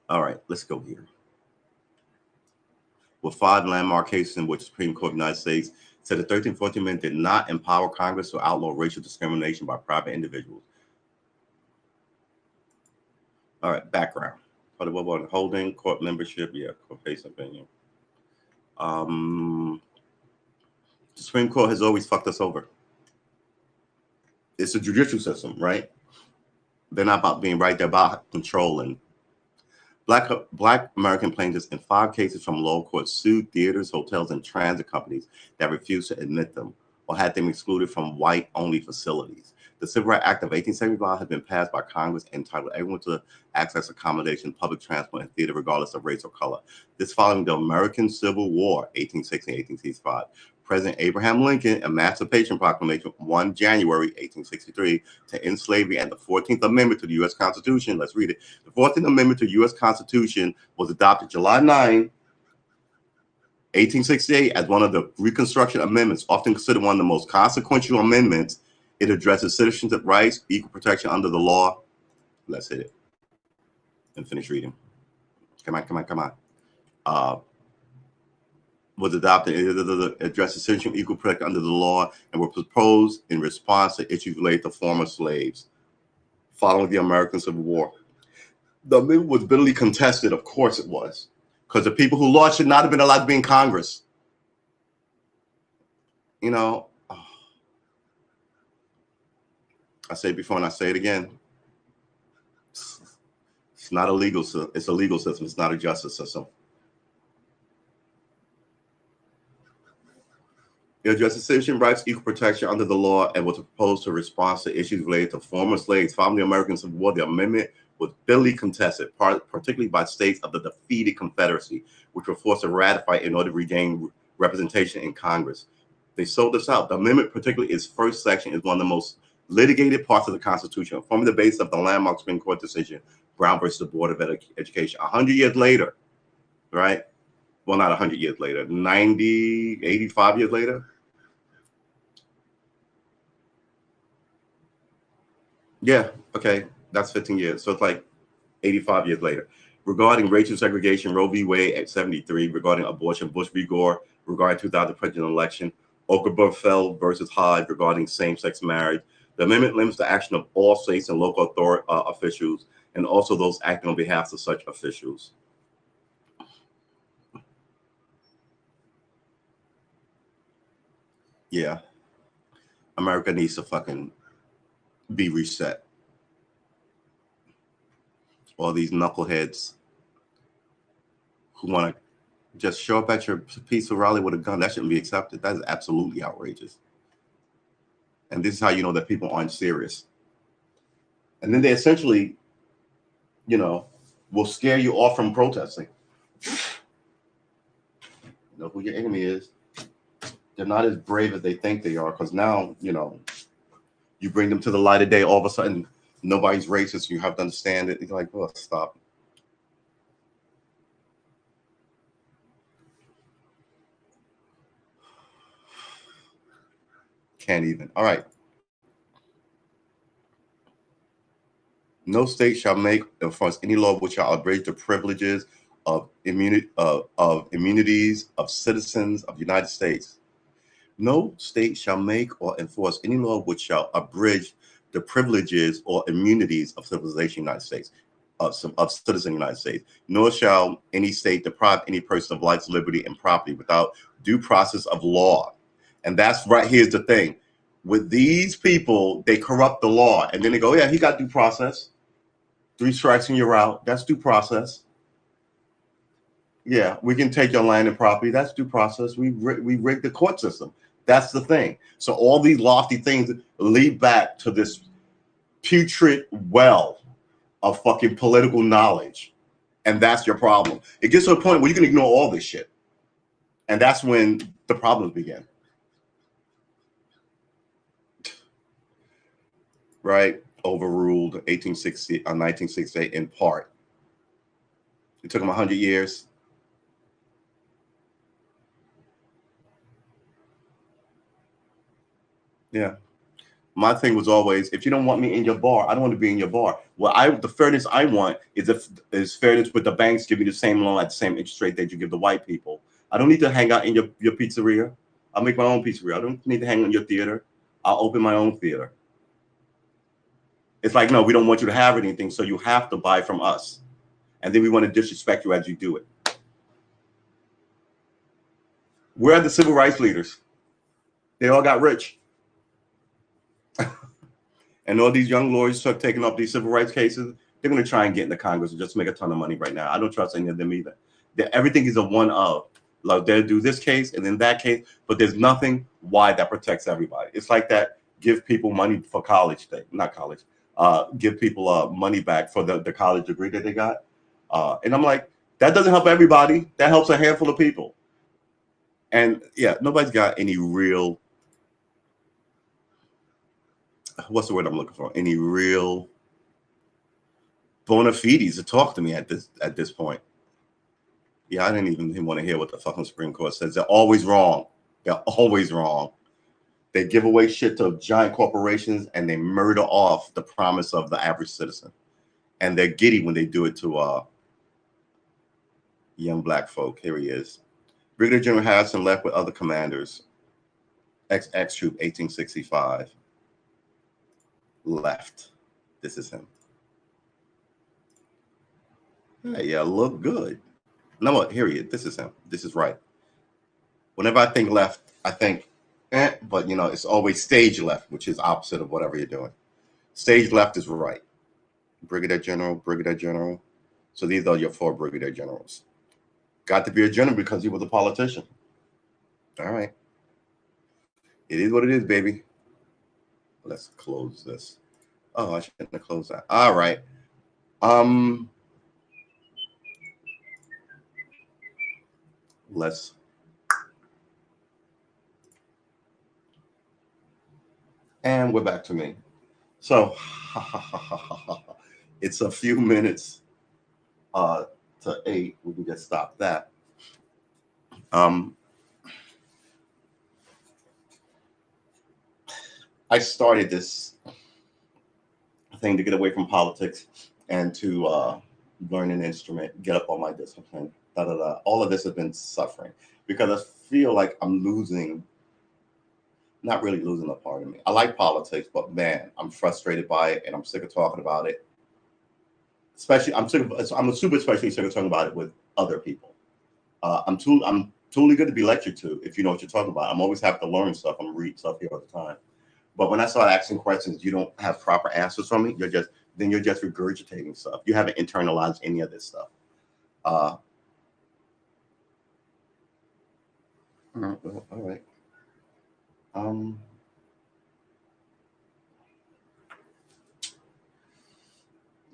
All right, let's go here. With 5 landmark cases in which the Supreme Court of the United States said the 13th, 14th Amendment did not empower Congress to outlaw racial discrimination by private individuals. All right, background. Holding court membership, court case opinion. The Supreme Court has always fucked us over. It's a judicial system, right? They're not about being right, they're about controlling. Black American plaintiffs in 5 cases from lower courts sued theaters, hotels, and transit companies that refused to admit them or had them excluded from white-only facilities. The Civil Rights Act of 1875 has been passed by Congress and entitled everyone to access accommodation, public transport, and theater regardless of race or color. This following the American Civil War, 1860-1865. President Abraham Lincoln Emancipation Proclamation, 1 January 1863, to end slavery, and the 14th Amendment to the U.S. Constitution. Let's read it. The 14th Amendment to the U.S. Constitution was adopted July 9, 1868, as one of the Reconstruction Amendments, often considered one of the most consequential amendments. It addresses citizenship rights, equal protection under the law. Let's hit it and finish reading. Come on. Was adopted, addresses citizenship, equal protection under the law, and were proposed in response to issues related to former slaves following the American Civil War. The amendment was bitterly contested. Of course it was, because the people who lost should not have been allowed to be in Congress. I say it before and I say it again. It's not a legal system. It's a legal system. It's not a justice system. It addresses citizenship rights, equal protection under the law, and was proposed to response to issues related to former slaves following the American Civil War. The amendment was bitterly contested, particularly by states of the defeated Confederacy, which were forced to ratify in order to regain representation in Congress. They sold this out. The amendment, particularly its first section, is one of the most litigated parts of the Constitution, forming the basis of the landmark Supreme Court decision, Brown versus the Board of Education. 100 years later, right? Well, not 100 years later, 85 years later. Yeah, okay, that's 15 years. So it's like 85 years later. Regarding racial segregation, Roe v. Wade at 73. Regarding abortion, Bush v. Gore. Regarding 2000 presidential election, Obergefell versus Hyde. Regarding same-sex marriage. The amendment limits the action of all states and local authority officials, and also those acting on behalf of such officials. Yeah, America needs to fucking be reset. All these knuckleheads who want to just show up at your peaceful rally with a gun, that shouldn't be accepted. That is absolutely outrageous. And this is how you know that people aren't serious. And then they essentially, will scare you off from protesting. You know who your enemy is. They're not as brave as they think they are, because now, you bring them to the light of day, all of a sudden, nobody's racist. You have to understand it. You're like, oh, stop. Can't even. All right. No state shall make or enforce any law which shall abridge the privileges of immunities of citizens of the United States. No state shall make or enforce any law which shall abridge the privileges or immunities of civilization United States, of citizen United States, nor shall any state deprive any person of life, liberty, and property without due process of law. And that's right. Here's the thing. With these people, they corrupt the law. And then they go, yeah, he got due process. 3 strikes and you're out. That's due process. Yeah, we can take your land and property. That's due process. We rig the court system. That's the thing. So all these lofty things lead back to this putrid well of fucking political knowledge. And that's your problem. It gets to a point where you can ignore all this shit. And that's when the problems begin. Right? Overruled 1968 in part. It took them 100 years. Yeah. My thing was always, if you don't want me in your bar, I don't want to be in your bar. Well, the fairness I want is fairness with the banks giving you the same loan at the same interest rate that you give the white people. I don't need to hang out in your pizzeria. I'll make my own pizzeria. I don't need to hang out in your theater. I'll open my own theater. It's like, no, we don't want you to have anything, so you have to buy from us. And then we want to disrespect you as you do it. Where are the civil rights leaders? They all got rich. And all these young lawyers start taking up these civil rights cases. They're going to try and get into Congress and just make a ton of money right now. I don't trust any of them either. Everything is a one of. Like they'll do this case and then that case, but there's nothing wide that protects everybody. It's like that give people money for college thing, not college. Give people money back for the college degree that they got. And I'm like, that doesn't help everybody. That helps a handful of people. And yeah, nobody's got any real, what's the word I'm looking for? Any real bona fides to talk to me at this point. Yeah, I didn't even want to hear what the fucking Supreme Court says. They're always wrong. They're always wrong. They give away shit to giant corporations and they murder off the promise of the average citizen. And they're giddy when they do it to young black folk. Here he is. Brigadier General Harrison left with other commanders. XX Troop 1865. Left. This is him. Hey, yeah, look good. No, what? Here he is. This is him. This is right. Whenever I think left, I think, but you know, it's always stage left, which is opposite of whatever you're doing. Stage left is right. Brigadier General, Brigadier General. So these are your 4 Brigadier Generals. Got to be a general because he was a politician. All right. It is what it is, baby. Let's close this. Oh, I shouldn't have closed that. All right. Let's. And we're back to me. So it's a few minutes to 8. We can just stop that. I started this thing to get away from politics and to learn an instrument, get up on my discipline. All of this has been suffering because I feel like I'm losing. Not really losing a part of me. I like politics, but man, I'm frustrated by it and I'm sick of talking about it. I'm super especially sick of talking about it with other people. I'm totally good to be lectured to if you know what you're talking about. I'm always happy to learn stuff. I'm reading stuff here all the time. But when I start asking questions, you don't have proper answers from me. You're just regurgitating stuff. You haven't internalized any of this stuff. All right.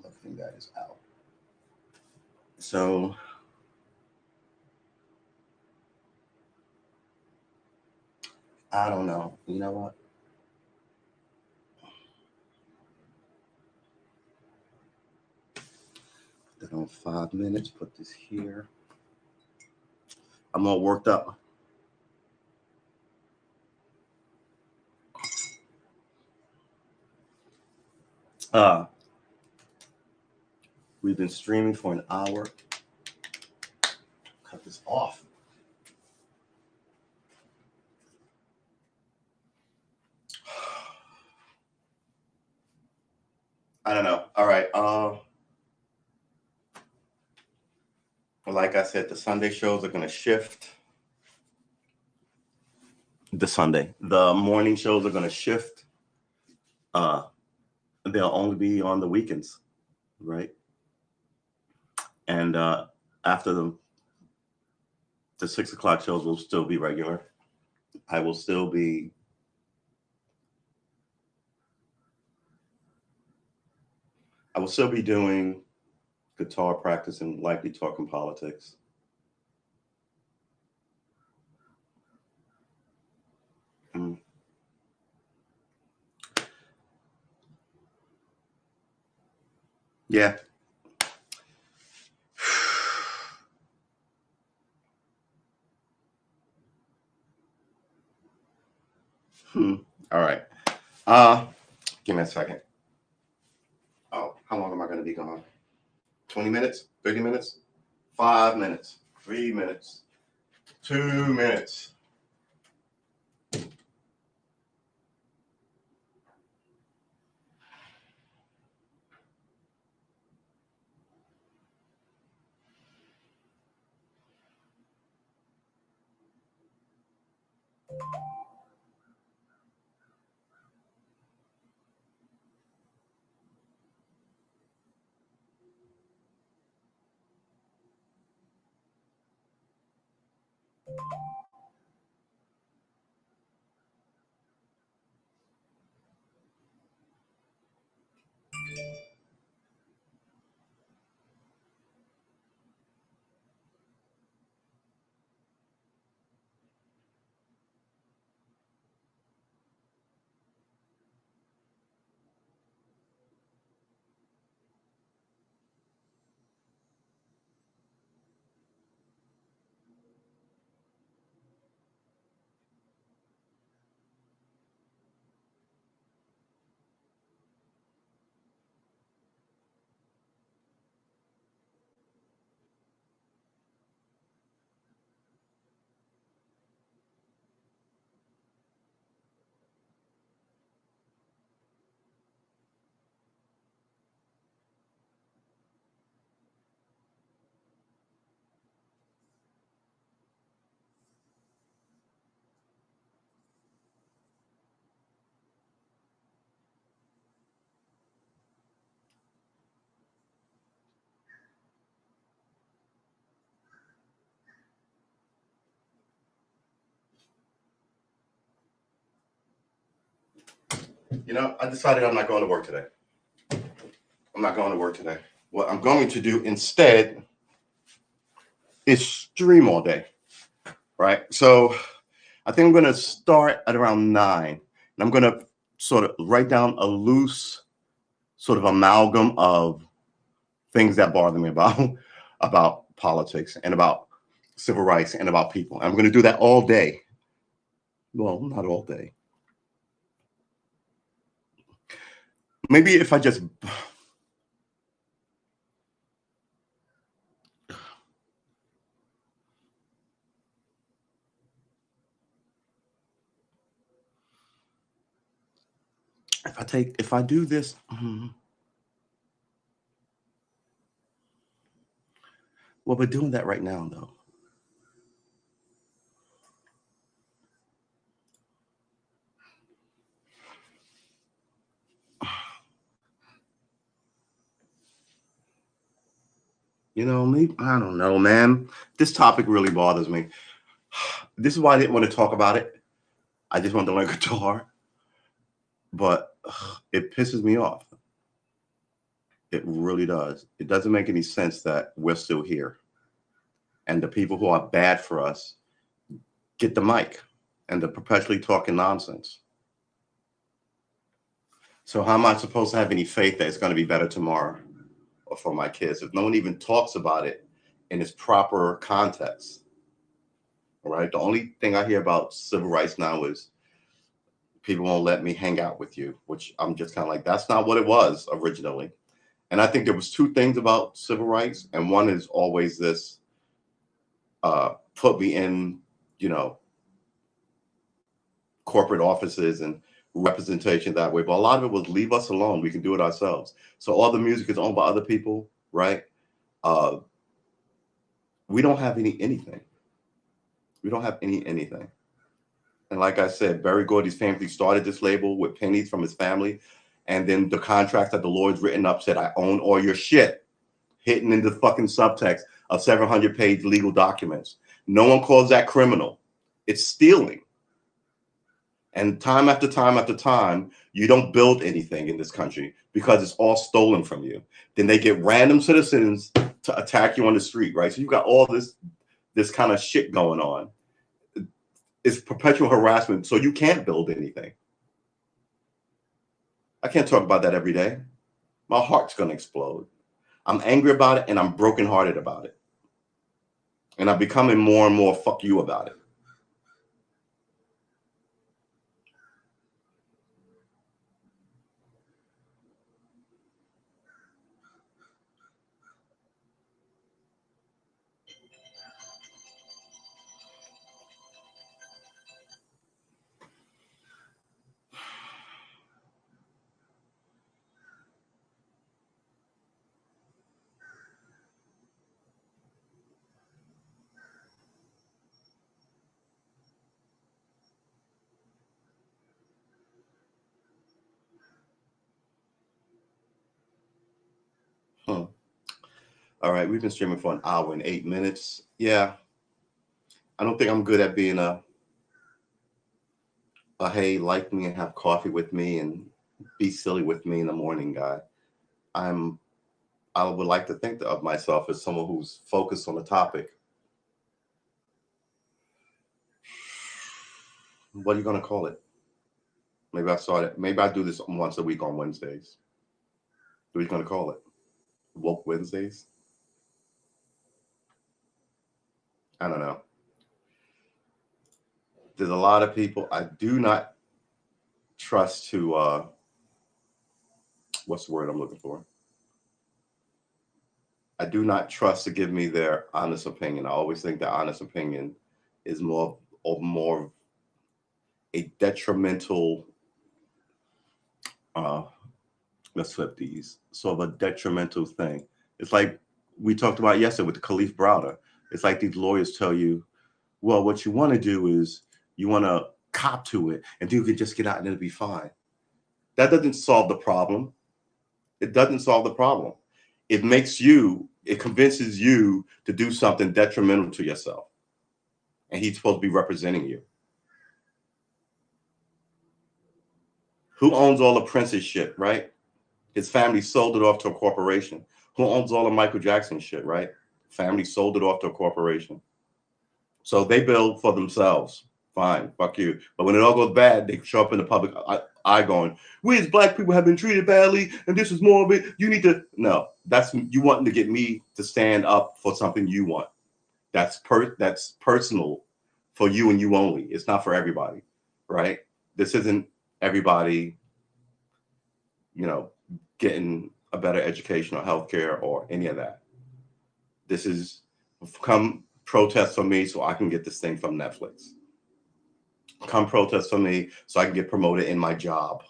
Nothing that is out. So I don't know. You know what? Put that on 5 minutes. Put this here. I'm all worked up. We've been streaming for an hour. Cut this off. I don't know. All right. Like I said, the Sunday shows are going to shift. The morning shows are going to shift. They'll only be on the weekends, right? And after the 6 o'clock shows will still be regular. I will still be doing guitar practice and likely talking politics. Mm. Yeah. All right. Give me a second. Oh, how long am I going to be gone? 20 minutes? 30 minutes? 5 minutes? 3 minutes? 2 minutes? I decided I'm not going to work today. I'm not going to work today. What I'm going to do instead is stream all day, right? So I think I'm going to start at around 9. And I'm going to sort of write down a loose sort of amalgam of things that bother me about politics and about civil rights and about people. I'm going to do that all day. Well, not all day. Maybe if I do this. Well, we're doing that right now, though. Me, I don't know, man. This topic really bothers me. This is why I didn't want to talk about it. I just wanted to learn guitar, but it pisses me off. It really does. It doesn't make any sense that we're still here. And the people who are bad for us get the mic and they're perpetually talking nonsense. So how am I supposed to have any faith that it's going to be better tomorrow or for my kids if no one even talks about it in its proper context? All right. The only thing I hear about civil rights now is people won't let me hang out with you, which I'm just kind of like, that's not what it was originally. And I think there was 2 things about civil rights. And one is always this, put me in, corporate offices and representation that way. But a lot of it was leave us alone. We can do it ourselves. So all the music is owned by other people, right? We don't have anything. We don't have anything. And like I said, Berry Gordy's family started this label with pennies from his family. And then the contracts that the Lord's written up said, I own all your shit. Hidden in the fucking subtext of 700-page legal documents. No one calls that criminal. It's stealing. And time after time after time, you don't build anything in this country because it's all stolen from you. Then they get random citizens to attack you on the street, right? So you've got all this kind of shit going on. It's perpetual harassment, so you can't build anything. I can't talk about that every day. My heart's going to explode. I'm angry about it, and I'm brokenhearted about it. And I'm becoming more and more fuck you about it. All right, we've been streaming for an hour and 8 minutes. Yeah, I don't think I'm good at being a hey, like me and have coffee with me and be silly with me in the morning guy. I would like to think of myself as someone who's focused on the topic. What are you gonna call it? Maybe I do this once a week on Wednesdays. What are you gonna call it? Woke Wednesdays? I don't know. There's a lot of people I do not trust to what's the word I'm looking for? I do not trust to give me their honest opinion. I always think that honest opinion is more a detrimental let's flip these. Sort of a detrimental thing. It's like we talked about yesterday with the Khalif Browder. It's like these lawyers tell you, well, what you want to do is you want to cop to it and you can just get out and it'll be fine. That doesn't solve the problem. It doesn't solve the problem. It convinces you to do something detrimental to yourself. And he's supposed to be representing you. Who owns all the Prince's shit, right? His family sold it off to a corporation. Who owns all the Michael Jackson shit, right? Family sold it off to a corporation. So they build for themselves. Fine, fuck you. But when it all goes bad, they show up in the public eye going, we as black people have been treated badly, and this is more of it. You need to, no, that's you wanting to get me to stand up for something you want. That's personal for you and you only. It's not for everybody, right? This isn't everybody, getting a better education or healthcare or any of that. This is come protest for me so I can get this thing from Netflix. Come protest for me so I can get promoted in my job.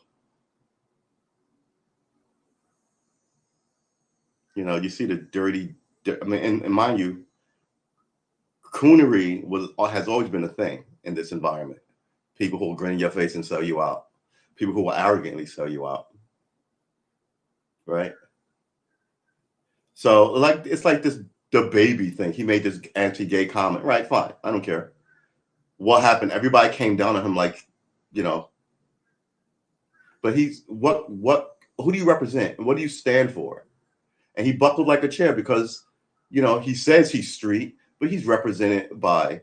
You see the dirty, and mind you, coonery has always been a thing in this environment. People who will grin in your face and sell you out. People who will arrogantly sell you out. Right? So it's like this the baby thing. He made this anti-gay comment. Right, fine. I don't care. What happened? Everybody came down on him like, but he's who do you represent? What do you stand for? And he buckled like a chair because, he says he's street, but he's represented by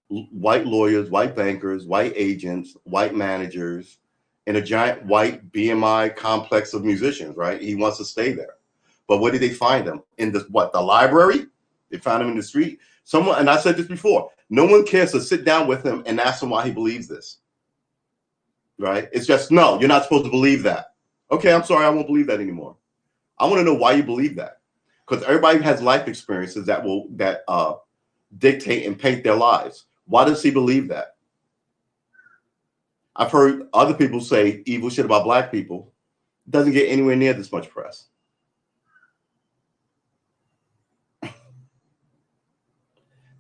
white lawyers, white bankers, white agents, white managers, and a giant white BMI complex of musicians, right? He wants to stay there. But where did they find him? In the library? They found him in the street. And I said this before, no one cares to sit down with him and ask him why he believes this, right? It's just, no, you're not supposed to believe that. Okay, I'm sorry, I won't believe that anymore. I want to know why you believe that. Because everybody has life experiences that dictate and paint their lives. Why does he believe that? I've heard other people say evil shit about black people. Doesn't get anywhere near this much press.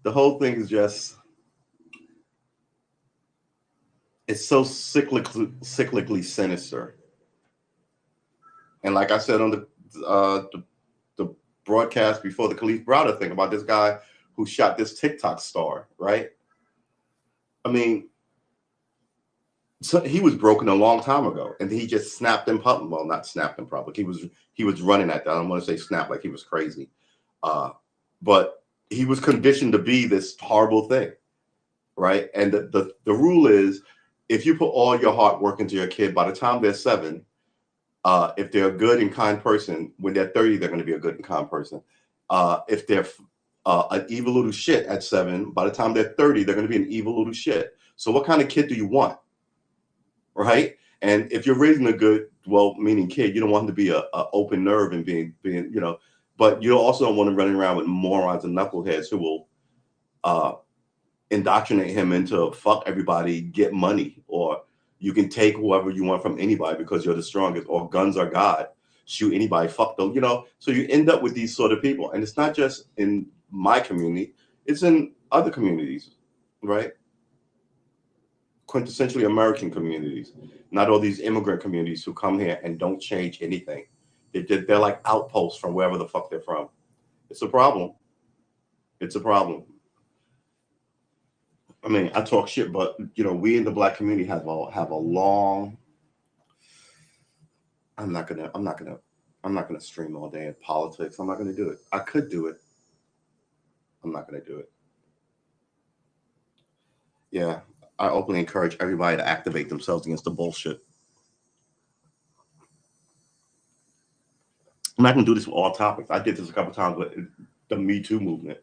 The whole thing is just, it's so cyclically sinister. And like I said on the broadcast before, the Khalif Browder thing about this guy who shot this TikTok star, right? I mean, so he was broken a long time ago, and he just snapped in public. Well, not snapped in public. He was running at that. I don't want to say snap like he was crazy, but he was conditioned to be this horrible thing, right? And the rule is, if you put all your hard work into your kid, by the time they're 7, if they're a good and kind person, when they're 30, they're going to be a good and kind person. If they're an evil little shit at 7, by the time they're 30, they're going to be an evil little shit. So what kind of kid do you want? Right? And if you're raising a good, well-meaning kid, you don't want him to be a open nerve and being, but you also don't want him running around with morons and knuckleheads who will indoctrinate him into fuck everybody, get money, or you can take whoever you want from anybody because you're the strongest, or guns are God, shoot anybody, fuck them, So you end up with these sort of people. And it's not just in my community, it's in other communities, right? Quintessentially American communities, not all these immigrant communities who come here and don't change anything. They're like outposts from wherever the fuck they're from. It's a problem. It's a problem. I mean, I talk shit, but we in the black community have a long. I'm not gonna stream all day in politics. I'm not gonna do it. I could do it. I'm not gonna do it. Yeah, I openly encourage everybody to activate themselves against the bullshit. I'm not gonna do this with all topics. I did this a couple times with the Me Too movement,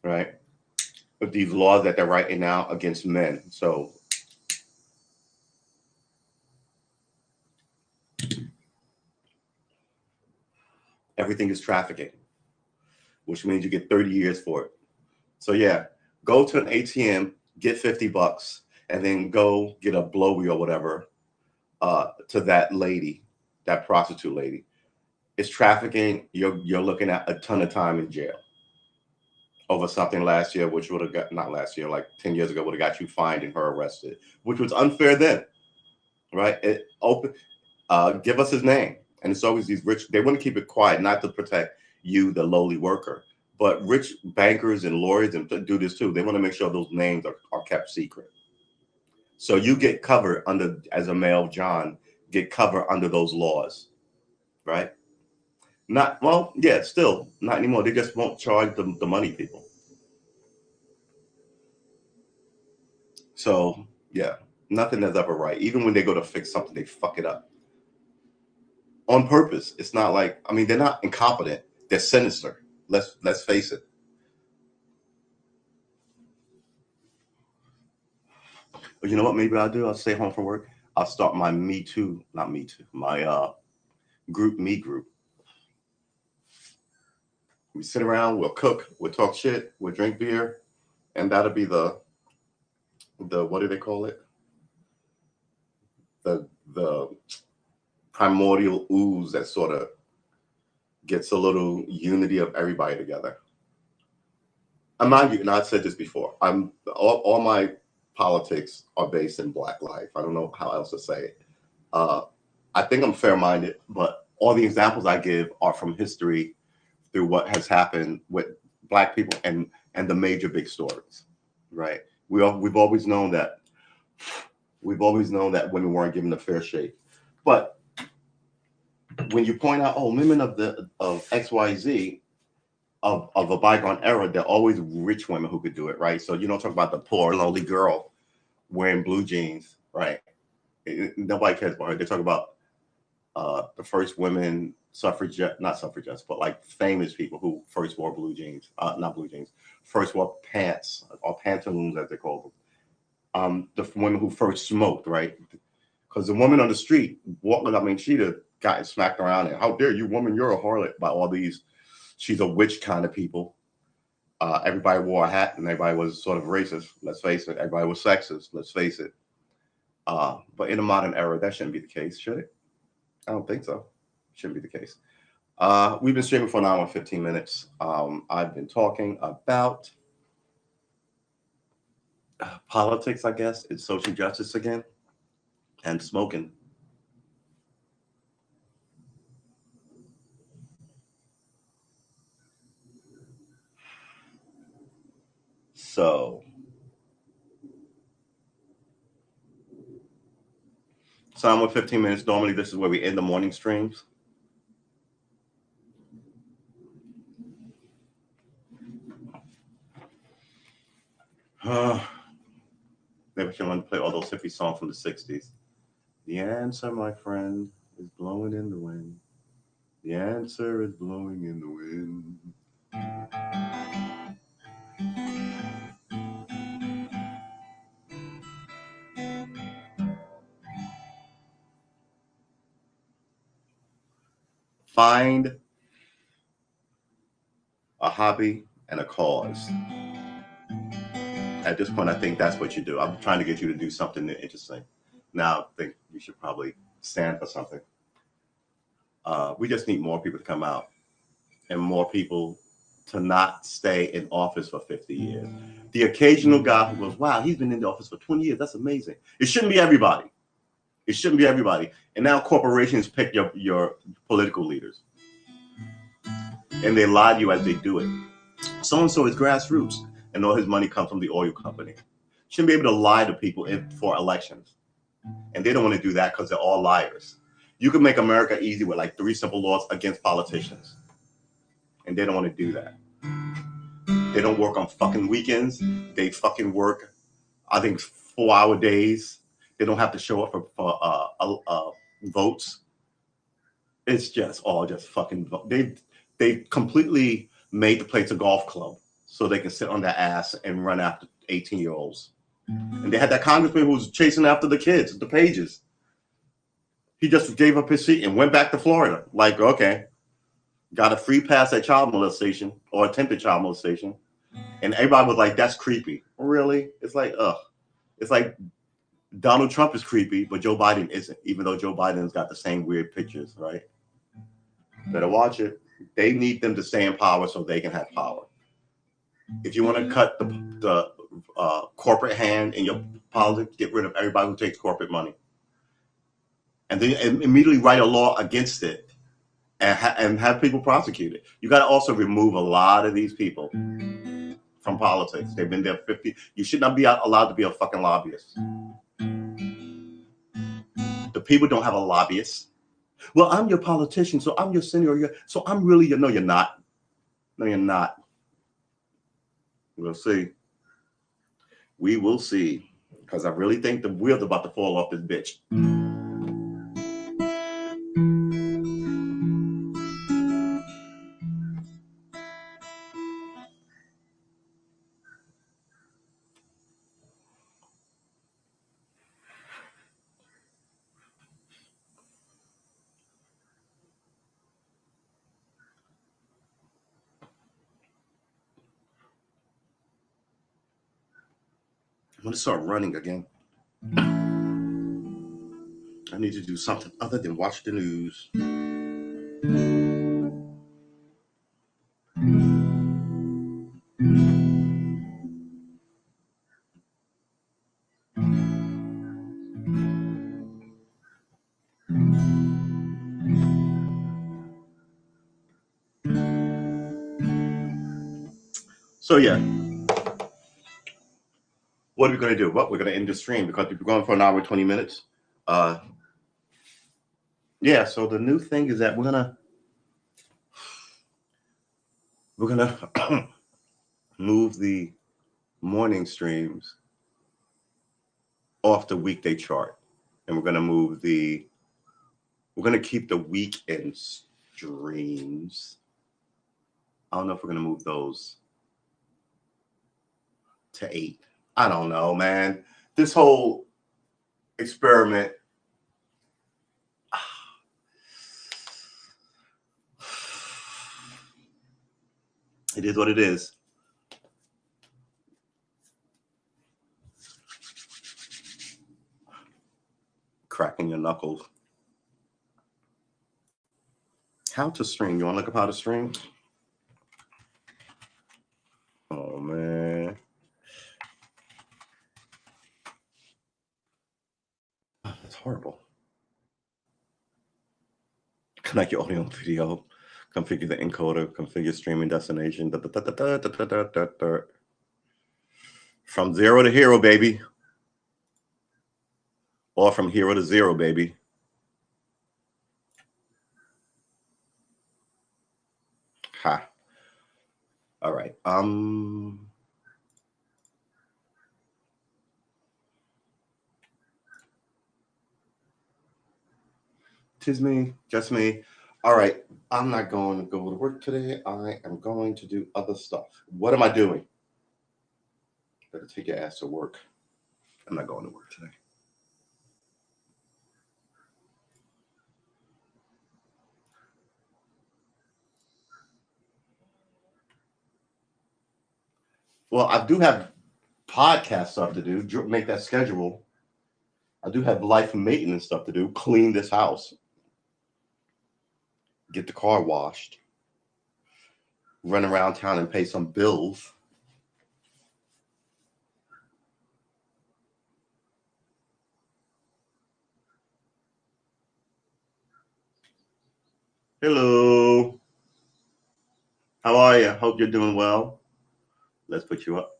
right? With these laws that they're writing now against men. So everything is trafficking, which means you get 30 years for it. So yeah, go to an ATM, get $50, and then go get a blowy or whatever to that lady, that prostitute lady. It's trafficking. You're looking at a ton of time in jail over something last year, which would have got, not last year, like 10 years ago, would have got you fined and her arrested, which was unfair then, right? Give us his name. And it's always these rich, they want to keep it quiet, not to protect you, the lowly worker. But rich bankers and lawyers do this too. They want to make sure those names are kept secret. So you get covered under, as a male John, get covered under those laws, right? Still not anymore. They just won't charge the money people. So yeah, nothing is ever right. Even when they go to fix something, they fuck it up on purpose. It's not like, I mean, they're not incompetent. They're sinister. Let's face it. But you know what? Maybe I'll do. I'll stay home from work. I'll start my Me Too, not Me Too, my group me group. We sit around, we'll cook, we'll talk shit, we'll drink beer, and that'll be the what do they call it? The primordial ooze that sort of gets a little unity of everybody together. And mind you, and I've said this before, all my politics are based in Black life. I don't know how else to say it. I think I'm fair-minded, but all the examples I give are from history through what has happened with Black people and the major big stories, right? We've always known that women weren't given a fair shake. But when you point out, women of XYZ of a bygone era, they're always rich women who could do it, right? So you don't talk about the poor, lonely girl wearing blue jeans, right? Nobody cares about her. They talk about the first women not suffragettes, but like famous people who first wore blue jeans, not blue jeans, first wore pants or pantaloons as they call them. The women who first smoked, right? Because the woman on the street walking, I mean, she'd have gotten smacked around and how dare you, woman, you're a harlot, by all these, she's a witch kind of people. Everybody wore a hat and everybody was sort of racist. Let's face it. Everybody was sexist. Let's face it. But in a modern era, that shouldn't be the case, should it? I don't think so. Shouldn't be the case. We've been streaming for an hour and 15 minutes. I've been talking about politics, I guess. It's social justice again, and smoking. So, I'm with 15 minutes. Normally, this is where we end the morning streams. Maybe she wanted to play all those hippie songs from the 60s. The answer, my friend, is blowing in the wind. The answer is blowing in the wind. Find a hobby and a cause. At this point, I think that's what you do. I'm trying to get you to do something interesting. Now, I think you should probably stand for something. We just need more people to come out and more people to not stay in office for 50 years. The occasional guy who goes, wow, he's been in the office for 20 years. That's amazing. It shouldn't be everybody. It shouldn't be everybody. And now corporations pick your political leaders. And they lie to you as they do it. So-and-so is grassroots, and all his money comes from the oil company. Shouldn't be able to lie to people for elections. And they don't want to do that because they're all liars. You can make America easy with like 3 simple laws against politicians. And they don't want to do that. They don't work on fucking weekends. They fucking work, I think, 4-hour days. They don't have to show up for votes. It's just all just fucking. They completely made the place a golf club so they can sit on their ass and run after 18-year-olds. And they had that congressman who was chasing after the kids, the Pages. He just gave up his seat and went back to Florida. Like, okay, got a free pass at child molestation or attempted child molestation. And everybody was like, that's creepy. Really? It's like, ugh. It's like Donald Trump is creepy, but Joe Biden isn't, even though Joe Biden's got the same weird pictures, right? Better watch it. They need them to stay in power so they can have power. If you want to cut the corporate hand in your politics, get rid of everybody who takes corporate money. And then immediately write a law against it and have people prosecuted. You got to also remove a lot of these people from politics. They've been there 50. You should not be allowed to be a fucking lobbyist. The people don't have a lobbyist. Well, I'm your politician, so I'm your senator. So I'm really your. No, you're not. No, you're not. We'll see. We will see. Because I really think the wheel's about to fall off this bitch. I'm going to start running again. I need to do something other than watch the news. So yeah, what are we going to do? Well, we're going to end the stream because we've been going for an hour and 20 minutes. Yeah, so the new thing is that we're gonna move the morning streams off the weekday chart, and we're gonna keep the weekend streams. I don't know if we're gonna move those to 8. I don't know, man. This whole experiment. It is what it is. cracking your knuckles. How to stream? You want to look up how to stream? Oh man, that's horrible. Connect your audio and video. Configure the encoder. Configure streaming destination. From 0 to hero, baby. Or from hero to 0, baby. Ha. All right. Tis me, just me. All right. I'm not going to go to work today. I am going to do other stuff. What am I doing? Better take your ass to work. I'm not going to work today. Well, I do have podcast stuff to do, make that schedule. I do have life maintenance stuff to do, clean this house, get the car washed, run around town and pay some bills. Hello. How are you? Hope you're doing well. Let's put you up.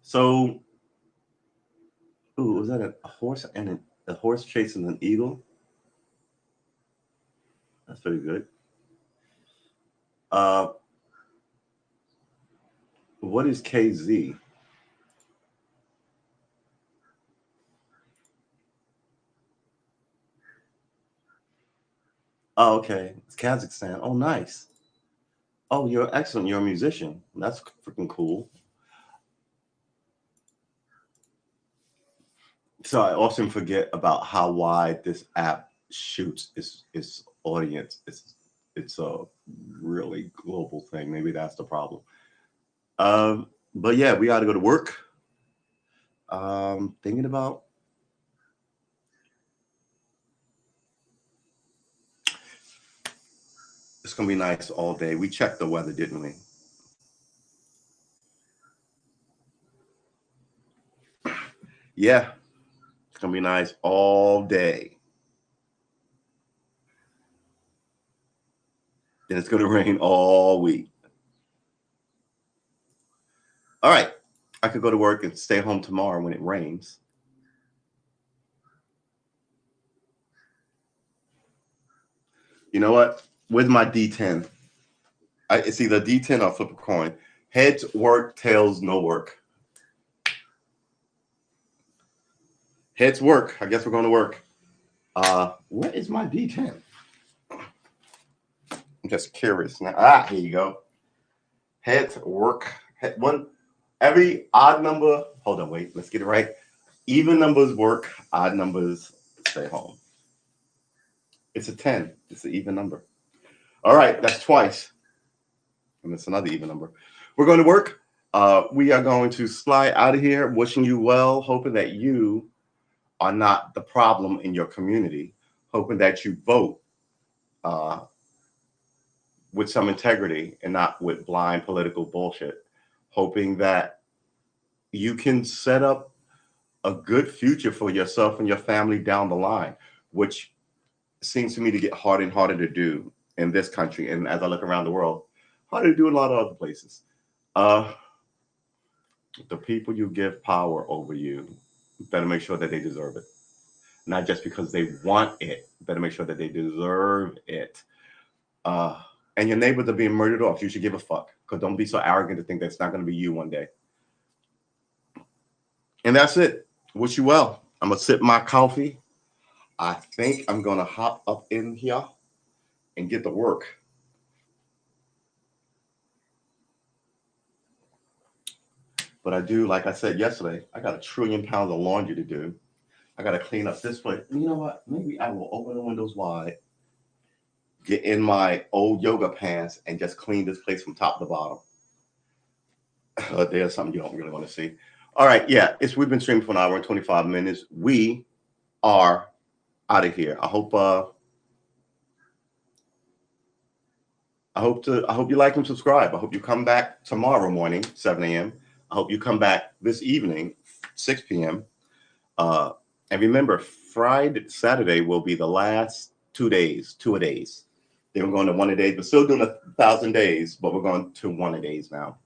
So, ooh, was that a horse and a horse chasing an eagle? That's pretty good. What is KZ? Oh, okay. It's Kazakhstan. Oh, nice. Oh, you're excellent. You're a musician. That's freaking cool. So I often forget about how wide this app shoots its audience. It's a really global thing. Maybe that's the problem. But yeah, we got to go to work. Thinking about it's gonna be nice all day. We checked the weather, didn't we? Yeah, it's gonna be nice all day. Then it's gonna rain all week. All right, I could go to work and stay home tomorrow when it rains. You know what? With my D10, it's either D10 or flip a coin. Heads work, tails no work. Heads work. I guess we're going to work. What is my D10? I'm just curious now. Here you go. Heads work. Every odd number. Hold on, wait. Let's get it right. Even numbers work. Odd numbers stay home. It's a 10. It's an even number. All right, that's twice. And it's another even number. We're going to work. We are going to slide out of here. Wishing you well. Hoping that you are not the problem in your community. Hoping that you vote with some integrity and not with blind political bullshit. Hoping that you can set up a good future for yourself and your family down the line, which seems to me to get harder and harder to do in this country. And as I look around the world, harder to do in a lot of other places. The people you give power over you better make sure that they deserve it. Not just because they want it, better make sure that they deserve it. And your neighbors are being murdered off. You should give a fuck. Because don't be so arrogant to think that's not going to be you one day. And that's it. Wish you well. I'm going to sip my coffee. I think I'm going to hop up in here and get to work. But I do, like I said yesterday, I got 1 trillion pounds of laundry to do. I got to clean up this place. You know what? Maybe I will open the windows wide, get in my old yoga pants, and just clean this place from top to bottom. There's something you don't really want to see. All right, yeah, it's we've been streaming for an hour and 25 minutes. We are out of here. I hope you like and subscribe. I hope you come back tomorrow morning, 7 a.m. I hope you come back this evening, 6 p.m. Uh, and remember, Friday, Saturday will be the last 2 days, two a days. Then we're going to one a days. We're still doing 1,000 days, but we're going to one a days now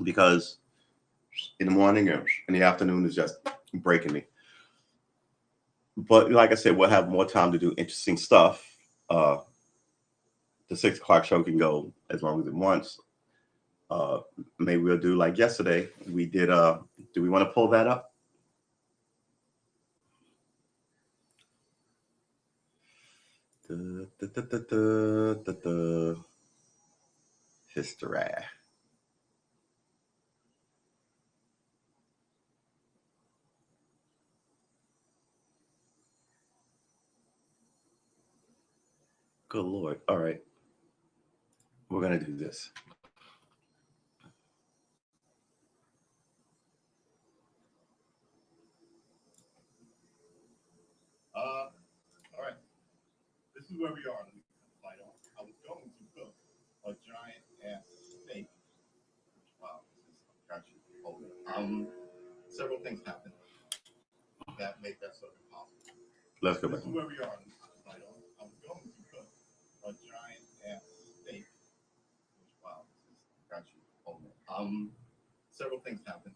because in the morning or in the afternoon is just breaking me. But like I said, we'll have more time to do interesting stuff. Uh, the 6 o'clock show can go as long as it wants. Uh, Maybe we'll do like yesterday. We did. Do we want to pull that up? History. Good Lord. All right. We're going to do this. All right. This is where we are. Let me light on. I was going to cook a giant ass steak. Wow. Got you. Hold it. Several things happened that make that sort of impossible. Let's go back. This is where we are. Light on. I was going to cook a giant ass steak. Wow. Got you. Hold it. Several things happened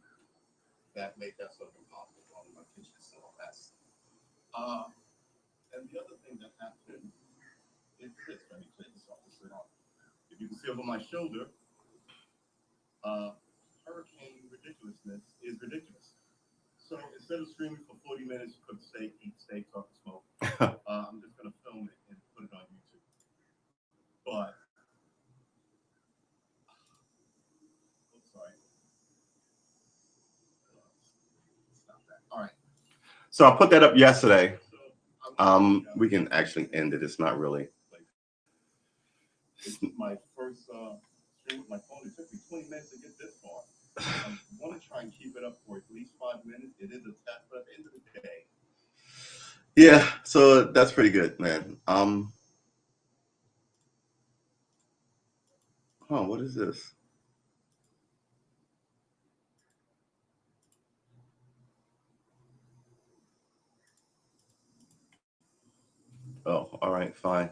that make that sort of impossible. My kitchen is still a mess. And the other thing that happened is this. Let me take this off. If you can see over my shoulder, hurricane ridiculousness is ridiculous. So instead of streaming for 40 minutes, cook steak, eat steak, talk smoke, I'm just going to film it and put it on YouTube. But, sorry. Stop that. All right. So I put that up yesterday. We can actually end it. It's not really. It's my first stream with my phone. It took me 20 minutes to get this far. I want to try and keep it up for at least 5 minutes. It is a test, but at the end of the day. Yeah, so that's pretty good, man. Oh, what is this? Oh, all right, fine.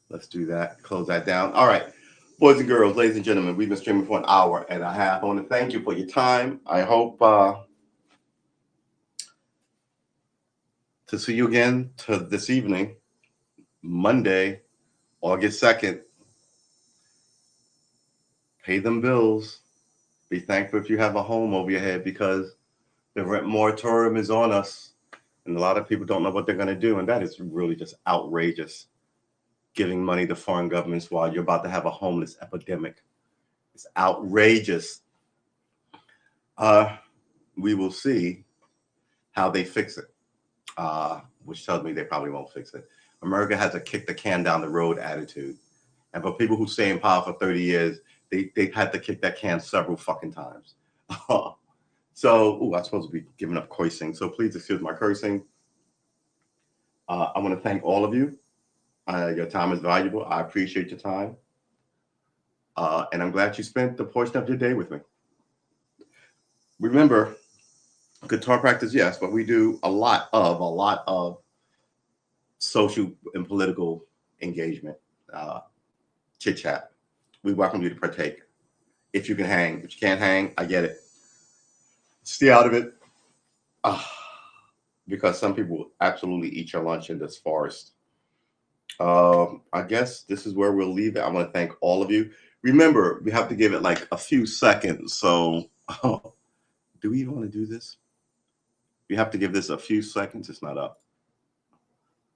Let's do that. Close that down. All right. Boys and girls, ladies and gentlemen, we've been streaming for an hour and a half. I want to thank you for your time. I hope to see you again to this evening, Monday, August 2nd. Pay them bills. Be thankful if you have a home over your head because the rent moratorium is on us. And a lot of people don't know what they're going to do. And that is really just outrageous. Giving money to foreign governments while you're about to have a homeless epidemic. It's outrageous. We will see how they fix it, which tells me they probably won't fix it. America has a kick the can down the road attitude. And for people who stay in power for 30 years, they've had to kick that can several fucking times. So, I'm supposed to be giving up cursing. So please excuse my cursing. I want to thank all of you. Your time is valuable. I appreciate your time. And I'm glad you spent the portion of your day with me. Remember, guitar practice, yes, but we do a lot of social and political engagement, chit chat. We welcome you to partake. If you can hang, if you can't hang, I get it. Stay out of it, because some people will absolutely eat your lunch in this forest. I guess this is where we'll leave it. I want to thank all of you. Remember, we have to give it like a few seconds. So, do we even want to do this? We have to give this a few seconds. It's not up.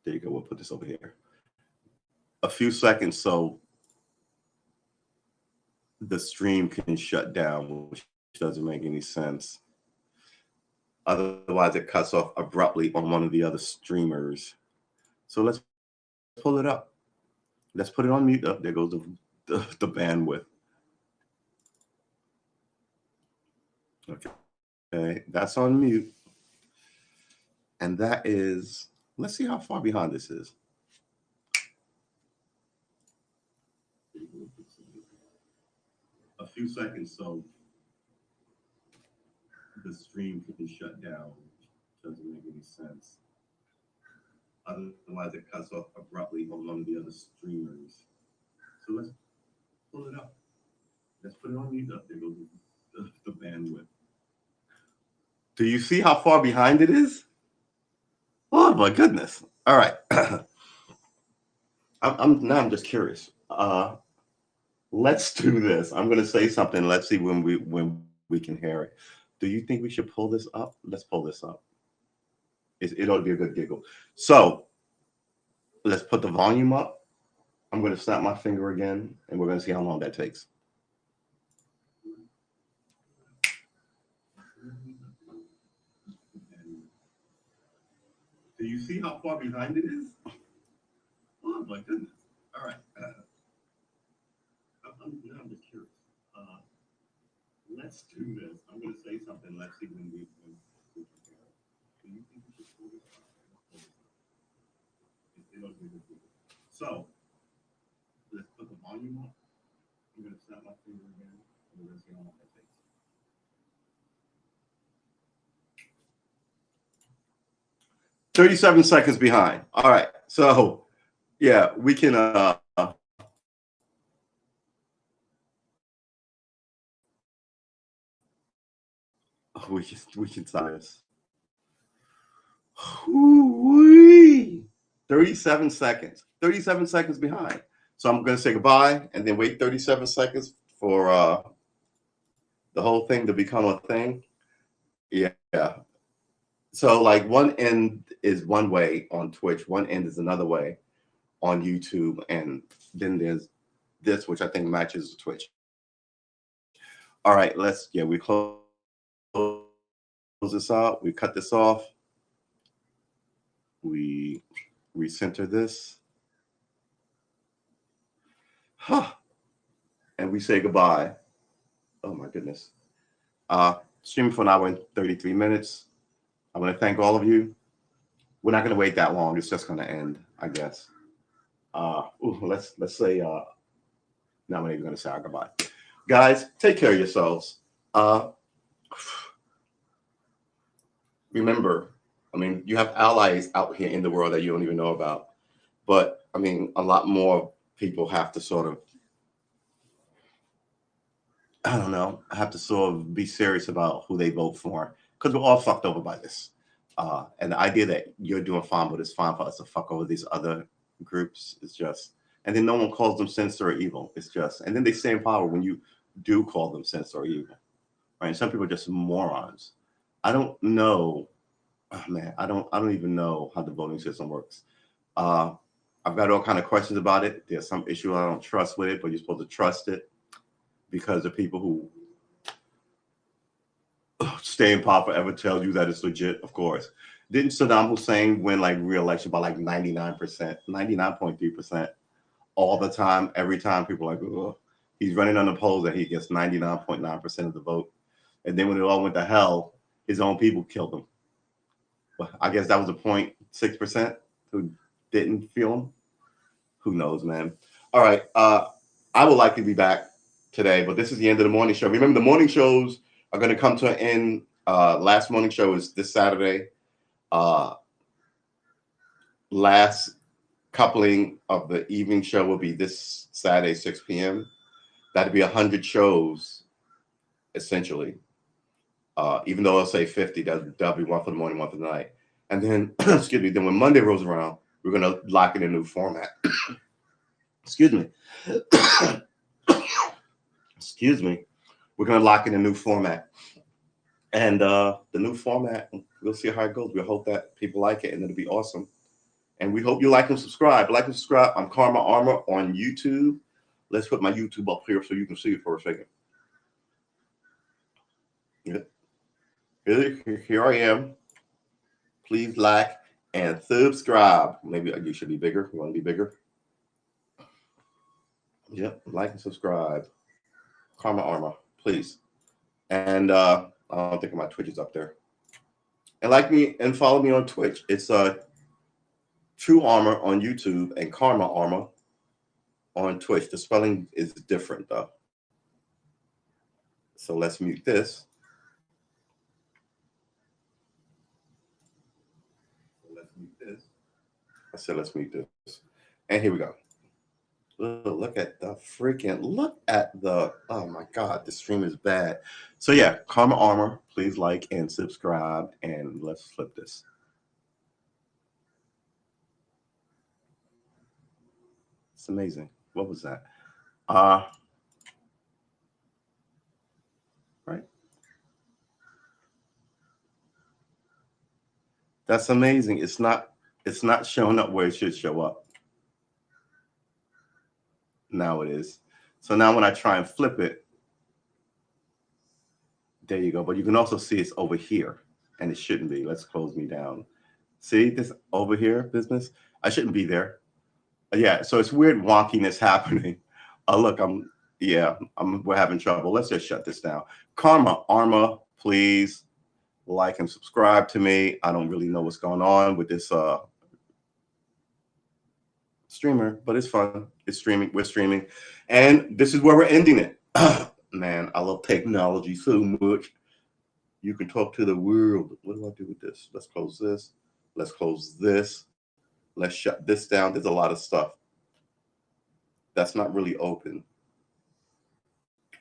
There you go. We'll put this over here. A few seconds so the stream can shut down, which doesn't make any sense. Otherwise, it cuts off abruptly on one of the other streamers. So let's pull it up. Let's put it on mute. Oh, there goes the bandwidth. Okay, that's on mute. And that is, let's see how far behind this is. A few seconds, so the stream can shut down. Doesn't make any sense. Otherwise, it cuts off abruptly on one of the other streamers. So let's pull it up. Let's put it on mute up. There goes the bandwidth. Do you see how far behind it is? Oh my goodness! All right, I'm just curious. Let's do this. I'm going to say something. Let's see when we can hear it. Do you think we should pull this up? Let's pull this up. It ought to be a good giggle. So let's put the volume up. I'm going to snap my finger again, and we're going to see how long that takes. Do you see how far behind it is? Oh my goodness! All right. I'm just curious. Let's do this. I'm going to say something. Let's see when we can hear it. Do you think we should pull this up? It ought to be a good giggle. So let's put the volume up. I'm going to snap my finger again, and we're going to see how long that takes. 37 seconds behind. All right. So, yeah, we can we can start this. 37 seconds. 37 seconds behind. So I'm going to say goodbye and then wait 37 seconds for the whole thing to become a thing. Yeah. So like one end is one way on Twitch, one end is another way on YouTube, and then there's this, which I think matches Twitch. All right, we close this out. We cut this off. We recenter this. And we say goodbye. Oh my goodness. Streaming for an hour and 33 minutes. I want to thank all of you. We're not going to wait that long. It's just going to end, I guess. Let's say no, I'm not even going to say our goodbye. Guys, take care of yourselves. Remember, I mean, you have allies out here in the world that you don't even know about. But I mean, a lot more people have to sort of, I don't know, have to sort of be serious about who they vote for, because we're all fucked over by this. And the idea that you're doing fine, but it's fine for us to fuck over these other groups is just, and then no one calls them sinister or evil. It's just, and then they stay in power when you do call them sinister or evil. Right? And some people are just morons. I don't know. Oh, man, I don't even know how the voting system works. I've got all kind of questions about it. There's some issue I don't trust with it, but you're supposed to trust it because the people who stay in power forever tell you that it's legit. Of course, didn't Saddam Hussein win like re-election by like 99%, 99.3% all the time? Every time people are like, oh, he's running on the polls that he gets 99.9% of the vote, and then when it all went to hell, his own people killed him. Well, I guess that was a 0.6% who didn't feel him. Who knows, man? All right. I would like to be back today, but this is the end of the morning show. Remember, the morning shows are going to come to an end. Last morning show is this Saturday. Last coupling of the evening show will be this Saturday, 6 p.m. That'd be 100 shows, essentially. Even though I'll say 50, that'll be one for the morning, one for the night. And then, excuse me, then when Monday rolls around, we're going to lock in a new format. Excuse me. Excuse me. We're going to lock in a new format. And the new format, we'll see how it goes. We hope that people like it, and it'll be awesome. And we hope you like and subscribe. Like and subscribe. I'm Karma Armor on YouTube. Let's put my YouTube up here so you can see it for a second. Here I am. Please like and subscribe. Maybe you should be bigger. You want to be bigger? Yep. Like and subscribe. Karma Armor, please. And I don't think my Twitch is up there. And like me and follow me on Twitch. It's True Armor on YouTube and Karma Armor on Twitch. The spelling is different though. So let's mute this. Let's mute this. I said let's mute this. And here we go. Look at the oh my God, the stream is bad. So yeah, Karma Armor, please like and subscribe, and let's flip this. It's amazing. What was that? Right. That's amazing. It's not showing up where it should show up. Now it is. So now when I try and flip it, there you go. But you can also see it's over here, and it shouldn't be. Let's close me down. See this over here business? I shouldn't be there. Yeah, so it's weird wonkiness happening. Look, we're having trouble. Let's just shut this down. Karma Armor, please like and subscribe to me. I don't really know what's going on with this streamer, but it's fun. It's streaming. We're streaming, and this is where we're ending it. Man, I love technology so much. You can talk to the world. What do I do with this? Let's close this. Let's close this. Let's shut this down. There's a lot of stuff that's not really open.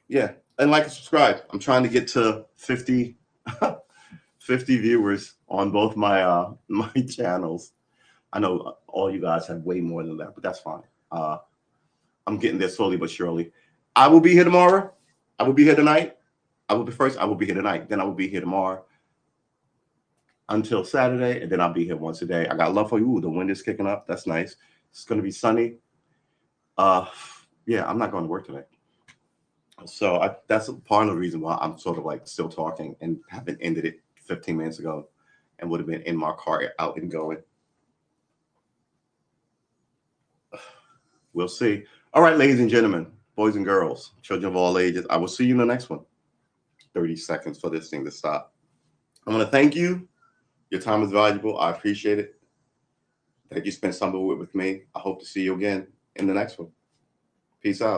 Yeah, and like and subscribe. I'm trying to get to 50 viewers on both my my channels. I know all you guys have way more than that, but that's fine. I'm getting there slowly but surely. I will be here tomorrow. I will be here tonight. I will be here tonight. Then I will be here tomorrow until Saturday, and then I'll be here once a day. I got love for you. Ooh, the wind is kicking up. That's nice. It's going to be sunny. Yeah, I'm not going to work today. So that's part of the reason why I'm sort of like still talking and haven't ended it 15 minutes ago and would have been in my car out and going. We'll see. All right, ladies and gentlemen, boys and girls, children of all ages, I will see you in the next one. 30 seconds for this thing to stop. I want to thank you. Your time is valuable. I appreciate it. That you spent some of it with me. I hope to see you again in the next one. Peace out.